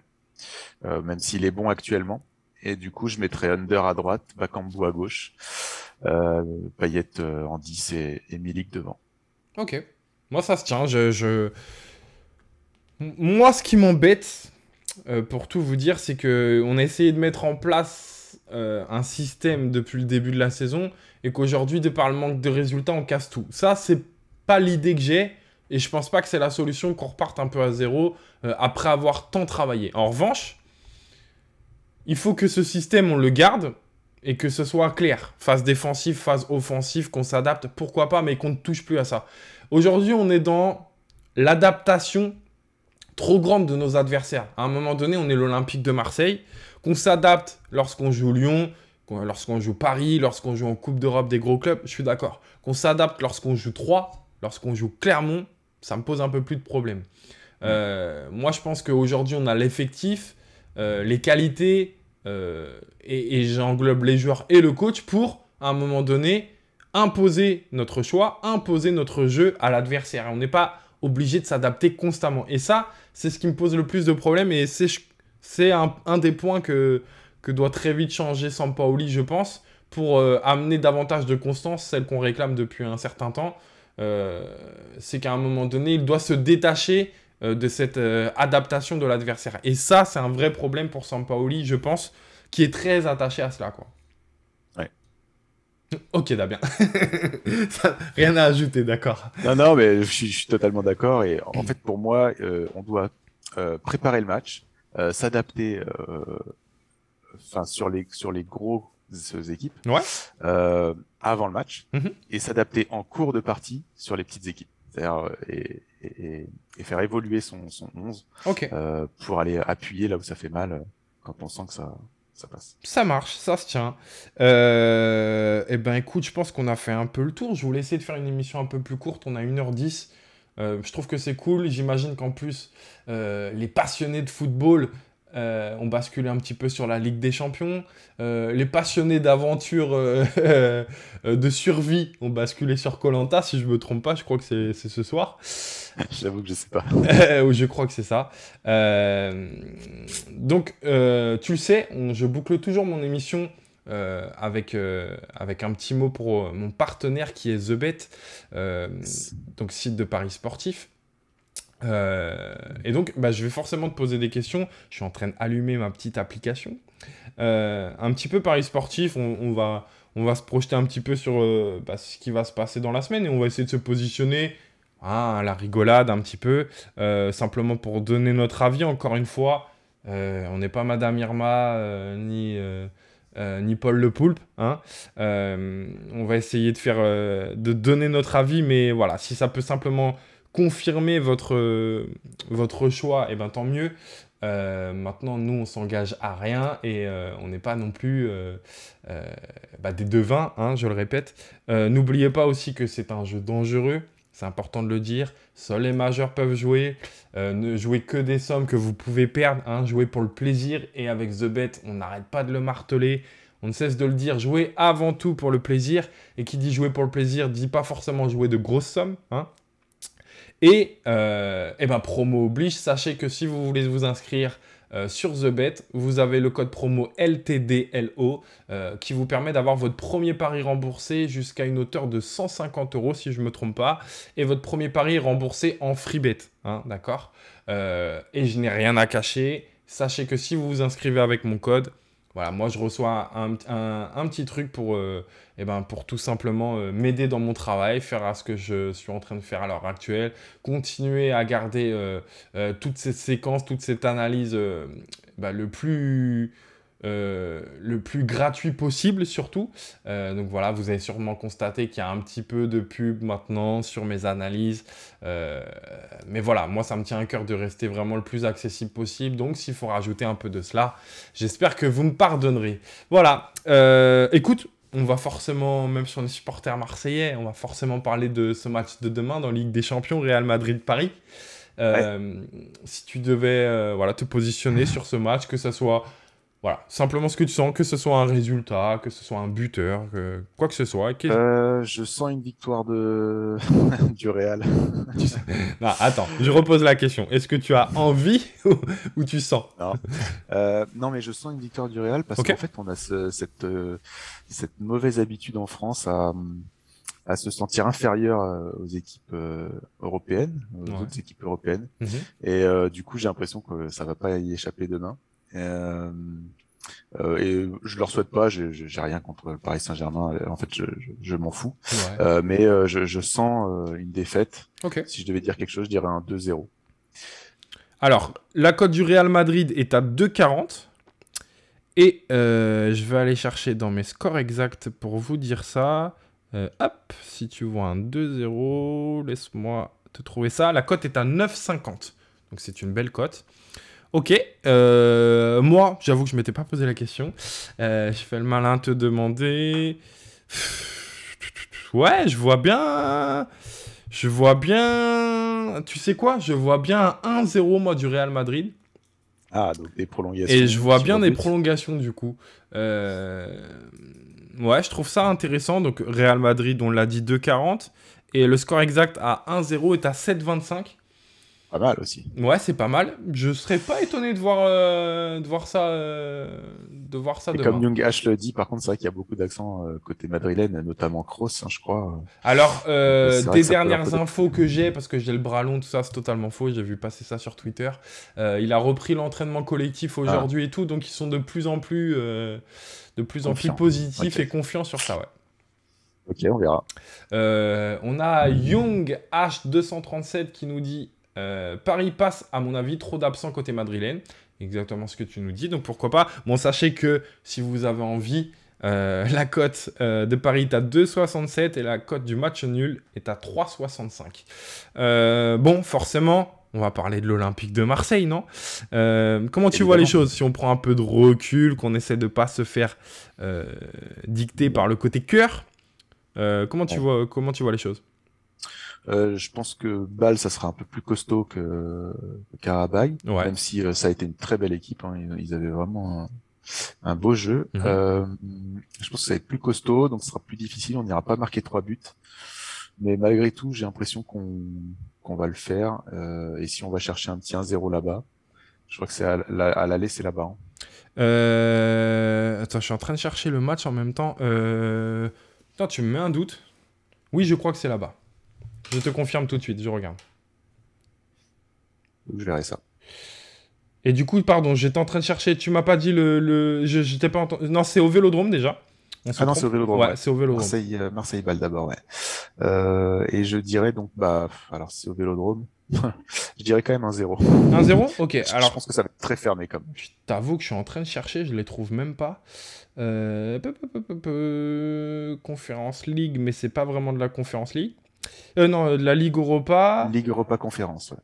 Même s'il est bon actuellement. Et du coup, je mettrais Under à droite, Bakambu à gauche, euh, Payet en 10 et Milik devant. Ok. Moi, ça se tient. Moi, ce qui m'embête, pour tout vous dire, c'est que on a essayé de mettre en place un système depuis le début de la saison et qu'aujourd'hui, de par le manque de résultats, on casse tout. Ça, c'est pas l'idée que j'ai et je pense pas que c'est la solution qu'on reparte un peu à zéro après avoir tant travaillé. En revanche, il faut que ce système, on le garde et que ce soit clair. Phase défensive, phase offensive, qu'on s'adapte, pourquoi pas, mais qu'on ne touche plus à ça. Aujourd'hui, on est dans l'adaptation trop grande de nos adversaires. À un moment donné, on est l'Olympique de Marseille, qu'on s'adapte lorsqu'on joue Lyon, lorsqu'on joue Paris, lorsqu'on joue en Coupe d'Europe des gros clubs, je suis d'accord. Qu'on s'adapte lorsqu'on joue Troyes, lorsqu'on joue Clermont, ça me pose un peu plus de problèmes. Mm. Moi, je pense qu'aujourd'hui, on a l'effectif, les qualités, et j'englobe les joueurs et le coach pour, à un moment donné, imposer notre choix, imposer notre jeu à l'adversaire. On n'est pas obligé de s'adapter constamment. Et ça, c'est ce qui me pose le plus de problèmes et c'est un des points que doit très vite changer Sampaoli, je pense, pour amener davantage de constance, celle qu'on réclame depuis un certain temps. C'est qu'à un moment donné, il doit se détacher de cette adaptation de l'adversaire. Et ça, c'est un vrai problème pour Sampaoli, je pense, qui est très attaché à cela, quoi. Ouais. Ok, Damien. Rien à ajouter, d'accord. Non, non, mais je suis totalement d'accord. Et en fait, pour moi, on doit préparer le match, s'adapter, enfin sur les gros équipes Ouais. avant le match Mhm. et s'adapter en cours de partie sur les petites équipes. C'est-à-dire et faire évoluer son 11 Ok. pour aller appuyer là où ça fait mal quand on sent que ça passe. Ça marche, ça se tient. Eh ben écoute, je pense qu'on a fait un peu le tour. Je voulais essayer de faire une émission un peu plus courte. On a 1h10. Je trouve que c'est cool. J'imagine qu'en plus, les passionnés de football ont basculé un petit peu sur la Ligue des Champions. Les passionnés d'aventure, de survie ont basculé sur koh, si je me trompe pas. Je crois que c'est ce soir. J'avoue que je sais pas. Je crois que c'est ça. Donc, tu le sais, je boucle toujours mon émission avec un petit mot pour mon partenaire qui est The Bet, donc site de paris sportif. Et donc, bah, je vais forcément te poser des questions. Je suis en train d'allumer ma petite application. Un petit peu paris sportif, on va se projeter un petit peu sur bah, ce qui va se passer dans la semaine et on va essayer de se positionner à la rigolade un petit peu, simplement pour donner notre avis, encore une fois. On n'est pas Madame Irma ni Paul Le Poulpe, hein. On va essayer de donner notre avis, mais voilà, si ça peut simplement confirmer votre choix, et ben tant mieux. Maintenant, nous, on s'engage à rien et on n'est pas non plus bah, des devins, hein, je le répète. N'oubliez pas aussi que c'est un jeu dangereux, c'est important de le dire. Seuls les majeurs peuvent jouer. Ne jouez que des sommes que vous pouvez perdre, hein, jouez pour le plaisir. Et avec The Bet, on n'arrête pas de le marteler. On ne cesse de le dire, jouez avant tout pour le plaisir. Et qui dit jouer pour le plaisir, dit pas forcément jouer de grosses sommes, hein. Et ben, promo oblige, sachez que si vous voulez vous inscrire sur The Bet, vous avez le code promo LTDLO qui vous permet d'avoir votre premier pari remboursé jusqu'à une hauteur de 150 € si je ne me trompe pas. Et votre premier pari est remboursé en free bet, hein, d'accord. Et je n'ai rien à cacher. Sachez que si vous vous inscrivez avec mon code, voilà, moi je reçois un petit truc pour tout simplement m'aider dans mon travail, faire à ce que je suis en train de faire à l'heure actuelle, continuer à garder toute cette séquence, toute cette analyse le plus gratuit possible surtout. Donc voilà, vous avez sûrement constaté qu'il y a un petit peu de pub maintenant sur mes analyses. Mais voilà, moi ça me tient à cœur de rester vraiment le plus accessible possible. Donc s'il faut rajouter un peu de cela, j'espère que vous me pardonnerez. Voilà, écoute, on va forcément, même si on est supporter marseillais, on va forcément parler de ce match de demain dans Ligue des Champions, Real Madrid-Paris. Si tu devais te positionner sur ce match, que ce soit simplement ce que tu sens, que ce soit un résultat, que ce soit un buteur, quoi que ce soit. Je sens une victoire du Real. Non, attends, je repose la question. Est-ce que tu as envie ou tu sens? Non, mais je sens une victoire du Real parce qu'en fait, on a cette mauvaise habitude en France à se sentir inférieur aux équipes européennes, aux autres équipes européennes. Et du coup, j'ai l'impression que ça va pas y échapper demain. Et je leur souhaite pas, j'ai rien contre le Paris Saint-Germain, en fait je m'en fous, mais je sens une défaite. Si je devais dire quelque chose, je dirais un 2-0. Alors, la cote du Real Madrid est à 2,40 et je vais aller chercher dans mes scores exacts pour vous dire ça. Hop, si tu vois un 2-0, laisse-moi te trouver ça. La cote est à 9,50, donc c'est une belle cote. Ok, moi, j'avoue que je ne m'étais pas posé la question. Je fais le malin te demander. Ouais, je vois bien. Tu sais quoi? Je vois bien un 1-0, moi, du Real Madrid. Ah, donc des prolongations. Et je vois bien des prolongations, du coup. Ouais, je trouve ça intéressant. Donc, Real Madrid, on l'a dit, 2,40. Et le score exact à 1-0 est à 7,25. Pas mal aussi. Ouais, c'est pas mal. Je serais pas étonné de voir ça Et demain. comme Young H le dit, par contre, c'est vrai qu'il y a beaucoup d'accents côté madrilène, notamment Kroos, hein, je crois. Alors, des dernières infos que j'ai, parce que j'ai le bras long, tout ça, c'est totalement faux. J'ai vu passer ça sur Twitter. Il a repris l'entraînement collectif aujourd'hui et tout, donc ils sont de plus en plus positifs et confiants sur ça, ouais. Ok, on verra. On a Young H237 qui nous dit Paris passe, à mon avis, trop d'absents côté madrilène. Exactement ce que tu nous dis, donc pourquoi pas. Bon, sachez que si vous avez envie, la cote de Paris est à 2,67 et la cote du match nul est à 3,65. Bon, forcément, on va parler de l'Olympique de Marseille, non? Comment tu vois les choses si on prend un peu de recul, qu'on essaie de ne pas se faire dicter par le côté cœur? Comment tu vois les choses? Je pense que Bâle, ça sera un peu plus costaud que Karabakh, même si ça a été une très belle équipe. Hein, ils avaient vraiment un beau jeu. Je pense que ça va être plus costaud, donc ce sera plus difficile. On n'ira pas marquer 3 buts. Mais malgré tout, j'ai l'impression qu'on va le faire. Et si on va chercher un petit 1-0 là-bas, je crois que c'est à l'aller, c'est là-bas. Hein. Attends, je suis en train de chercher le match en même temps. Putain, tu me mets un doute. Oui, je crois que c'est là-bas. Je te confirme tout de suite, je regarde. Donc, je verrai ça. Et du coup, pardon, j'étais en train de chercher. Tu m'as pas dit je t'ai pas entendu. Non, c'est au Vélodrome déjà. On se Ah non, c'est trompe. au Vélodrome, Ouais, ouais. c'est au Vélodrome. Marseille-Bâle d'abord, ouais. Et je dirais donc, alors c'est au Vélodrome. Je dirais quand même un 0. 1-0? Ok, Je pense que ça va être très fermé comme. je t'avoue que je suis en train de chercher, je les trouve même pas. Conférence League, mais c'est pas vraiment de la Conférence League. Non, de la Ligue Europa. Ligue Europa Conférence, ouais.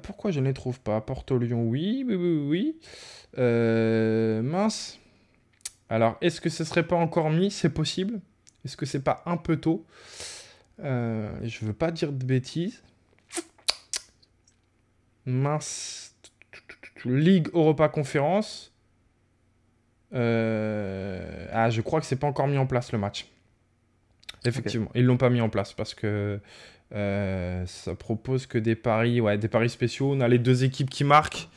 Pourquoi je ne les trouve pas? Porto-Lyon, oui, oui, oui, oui. Mince. Alors, est-ce que ce serait pas encore mis? C'est possible? Est-ce que c'est pas un peu tôt? Je veux pas dire de bêtises. Mince. Ligue Europa Conférence. Je crois que c'est pas encore mis en place le match. Effectivement, ils l'ont pas mis en place parce que ça propose que des paris, des paris spéciaux. On a les deux équipes qui marquent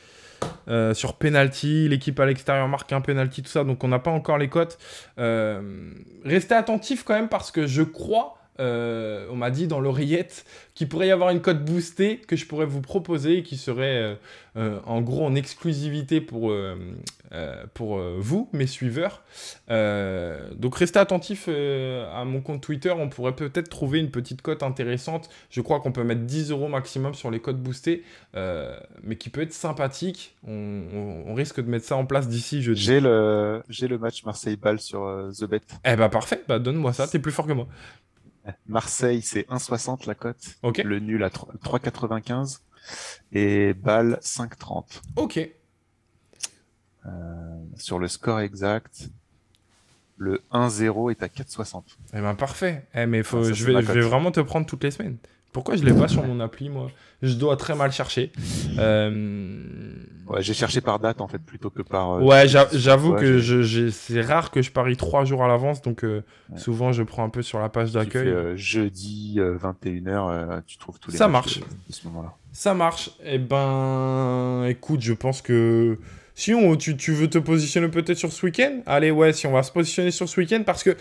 sur penalty, l'équipe à l'extérieur marque un penalty, tout ça. Donc on n'a pas encore les cotes. Restez attentifs quand même parce que je crois. On m'a dit dans l'oreillette qu'il pourrait y avoir une cote boostée que je pourrais vous proposer et qui serait en gros en exclusivité pour vous, mes suiveurs. Donc restez attentifs à mon compte Twitter, on pourrait peut-être trouver une petite cote intéressante. Je crois qu'on peut mettre 10 € maximum sur les cotes boostées, mais qui peut être sympathique. On risque de mettre ça en place d'ici jeudi. J'ai le match Marseille-Bâle sur The Bet. Eh bah parfait, donne-moi ça, t'es plus fort que moi. Marseille, c'est 1,60 la cote. Okay. Le nul à 3,95. Et Bâle, 5,30. Ok. Sur le score exact, le 1-0 est à 4,60. Eh ben parfait. Mais je vais vraiment te prendre toutes les semaines. Pourquoi je l'ai pas sur mon appli, moi? Je dois très mal chercher. Ouais, j'ai cherché par date, en fait, plutôt que par... j'avoue que c'est rare que je parie 3 jours à l'avance, donc souvent je prends un peu sur la page d'accueil. Jeudi, 21h, tu trouves tous les Ça matchs marche. de ce moment-là. Ça marche. Eh ben, écoute, je pense que... Si tu veux te positionner peut-être sur ce week-end? Allez, si on va se positionner sur ce week-end, parce que...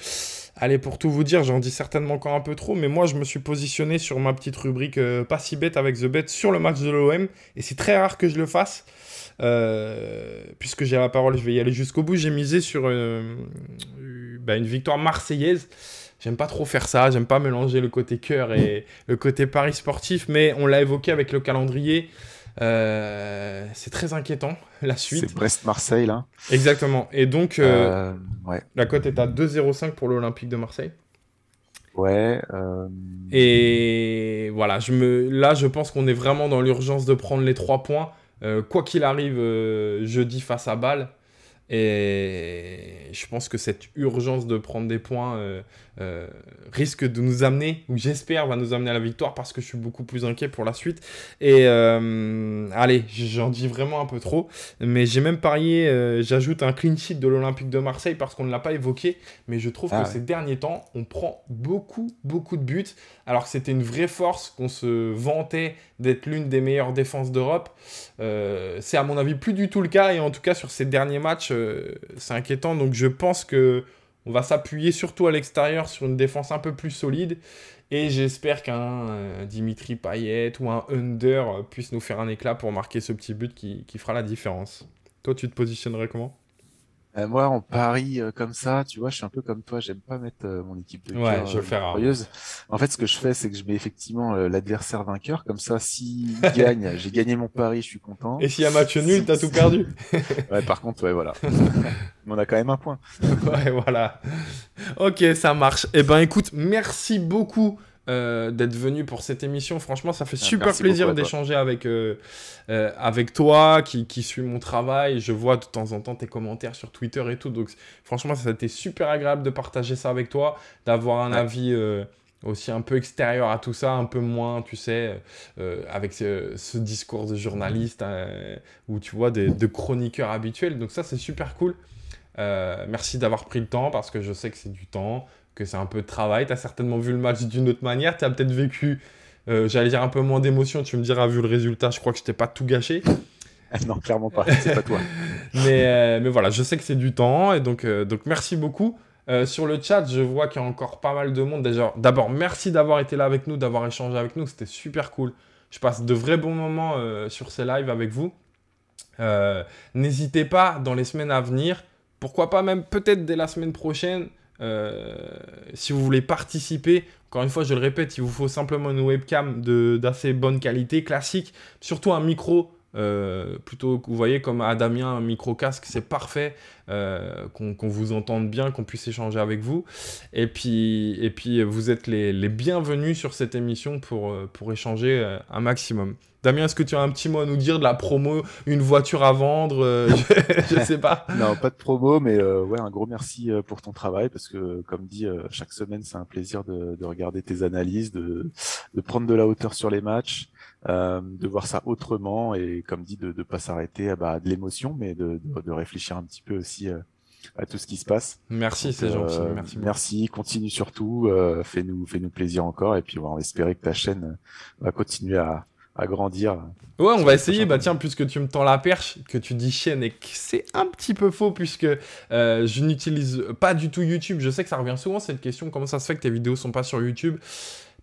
Allez, pour tout vous dire, j'en dis certainement encore un peu trop, mais moi, je me suis positionné sur ma petite rubrique pas si bête avec The Bet sur le match de l'OM, et c'est très rare que je le fasse, puisque j'ai la parole, je vais y aller jusqu'au bout. J'ai misé sur une victoire marseillaise. J'aime pas trop faire ça, j'aime pas mélanger le côté cœur et le côté pari sportif, mais on l'a évoqué avec le calendrier. C'est très inquiétant, la suite. C'est Brest-Marseille, là. Exactement. Et donc, ouais. La cote est à 2,05 pour l'Olympique de Marseille. Ouais. Et voilà, je pense qu'on est vraiment dans l'urgence de prendre les 3 points. Quoi qu'il arrive, jeudi face à Bâle. Et je pense que cette urgence de prendre des points risque de nous amener, ou j'espère va nous amener à la victoire, parce que je suis beaucoup plus inquiet pour la suite. Et allez, j'en dis vraiment un peu trop, mais j'ai même parié, j'ajoute un clean sheet de l'Olympique de Marseille parce qu'on ne l'a pas évoqué, mais je trouve que ces derniers temps, on prend beaucoup de buts, alors que c'était une vraie force, qu'on se vantait d'être l'une des meilleures défenses d'Europe. C'est à mon avis plus du tout le cas, et en tout cas sur ces derniers matchs, c'est inquiétant. Donc je pense que on va s'appuyer surtout à l'extérieur sur une défense un peu plus solide, et j'espère qu'un Dimitri Payet ou un Under puisse nous faire un éclat pour marquer ce petit but qui fera la différence. Toi, tu te positionnerais comment? Moi, en pari comme ça, tu vois, je suis un peu comme toi, j'aime pas mettre mon équipe de cœur je le fais rare. En fait, ce que je fais, c'est que je mets effectivement l'adversaire vainqueur, comme ça, s'il gagne, j'ai gagné mon pari, je suis content. Et s'il y a match nul, t'as tout perdu. Ouais, par contre, ouais, voilà. Mais on a quand même un point. Ouais, voilà. Ok, ça marche. Eh ben, écoute, merci beaucoup d'être venu pour cette émission. Franchement, ça fait super plaisir d'échanger avec toi qui suit mon travail. Je vois de temps en temps tes commentaires sur Twitter et tout. Donc, franchement, ça a été super agréable de partager ça avec toi, d'avoir un avis aussi un peu extérieur à tout ça, un peu moins, tu sais, avec ce discours de journaliste ou tu vois, de chroniqueurs habituels. Donc ça, c'est super cool. Merci d'avoir pris le temps, parce que je sais que c'est du temps, que c'est un peu de travail. Tu as certainement vu le match d'une autre manière. Tu as peut-être vécu, j'allais dire, un peu moins d'émotion. Tu me diras, vu le résultat, je crois que je t'ai pas tout gâché. Non, clairement pas. C'est pas toi. mais voilà, je sais que c'est du temps. Et donc merci beaucoup. Sur le chat, je vois qu'il y a encore pas mal de monde. D'abord, merci d'avoir été là avec nous, d'avoir échangé avec nous. C'était super cool. je passe de vrais bons moments sur ces lives avec vous. N'hésitez pas dans les semaines à venir, pourquoi pas même peut-être dès la semaine prochaine, si vous voulez participer. Encore une fois, je le répète, il vous faut simplement une webcam d'assez bonne qualité, classique, surtout un micro. Plutôt que vous voyez comme à Damien, un micro casque, c'est parfait, qu'on vous entende bien, qu'on puisse échanger avec vous. Et puis vous êtes les bienvenus sur cette émission pour échanger un maximum. Damien, est-ce que tu as un petit mot à nous dire, de la promo, une voiture à vendre, je sais pas. Non, pas de promo, mais ouais, un gros merci pour ton travail, parce que, comme dit, chaque semaine, c'est un plaisir de regarder tes analyses, de prendre de la hauteur sur les matchs, de voir ça autrement, et comme dit, de pas s'arrêter à de l'émotion, mais de réfléchir un petit peu aussi à tout ce qui se passe. Merci, c'est gentil. Merci. Merci, continue surtout, fais-nous plaisir encore, et puis on va espérer que ta chaîne va continuer à grandir. Ouais, on va essayer. Bah tiens, puisque tu me tends la perche, que tu dis chaîne et que c'est un petit peu faux, puisque je n'utilise pas du tout YouTube. Je sais que ça revient souvent cette question, comment ça se fait que tes vidéos sont pas sur YouTube?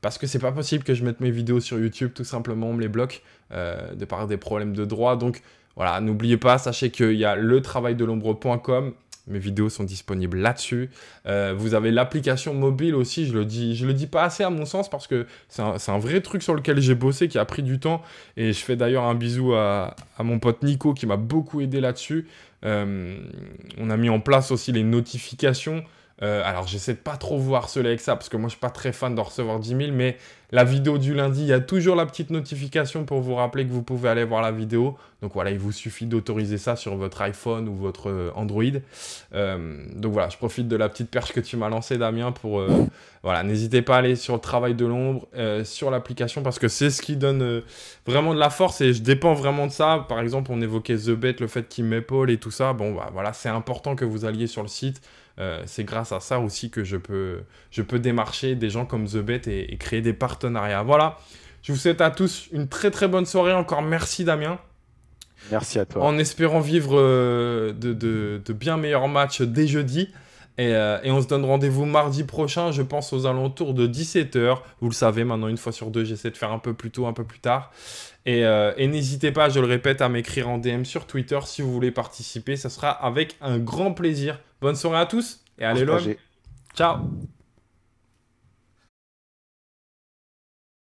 Parce que c'est pas possible que je mette mes vidéos sur YouTube, tout simplement, on me les bloque de par des problèmes de droit. Donc voilà, n'oubliez pas, sachez qu'il y a letravaildelombre.com. Mes vidéos sont disponibles là-dessus. Vous avez l'application mobile aussi, je le dis pas assez à mon sens, parce que c'est un vrai truc sur lequel j'ai bossé, qui a pris du temps. Et je fais d'ailleurs un bisou à mon pote Nico qui m'a beaucoup aidé là-dessus. On a mis en place aussi les notifications. Alors j'essaie de pas trop vous harceler avec ça, parce que moi je suis pas très fan de recevoir 10 000, mais la vidéo du lundi, il y a toujours la petite notification pour vous rappeler que vous pouvez aller voir la vidéo. Donc voilà, il vous suffit d'autoriser ça sur votre iPhone ou votre Android. Donc voilà, je profite de la petite perche que tu m'as lancée, Damien, pour... voilà, n'hésitez pas à aller sur le travail de l'ombre, sur l'application, parce que c'est ce qui donne vraiment de la force, et je dépends vraiment de ça. Par exemple, on évoquait The Bet, le fait qu'il m'épaule et tout ça. Bon, bah voilà, c'est important que vous alliez sur le site. C'est grâce à ça aussi que je peux démarcher des gens comme The Bet et créer des partenariats. Voilà, je vous souhaite à tous une très très bonne soirée. Encore merci, Damien. Merci à toi. En espérant vivre de bien meilleurs matchs dès jeudi. Et on se donne rendez-vous mardi prochain, je pense aux alentours de 17 h. Vous le savez, maintenant, une fois sur deux, j'essaie de faire un peu plus tôt, un peu plus tard. Et n'hésitez pas, je le répète, à m'écrire en DM sur Twitter si vous voulez participer. Ça sera avec un grand plaisir. Bonne soirée à tous et allez l'homme. Ciao.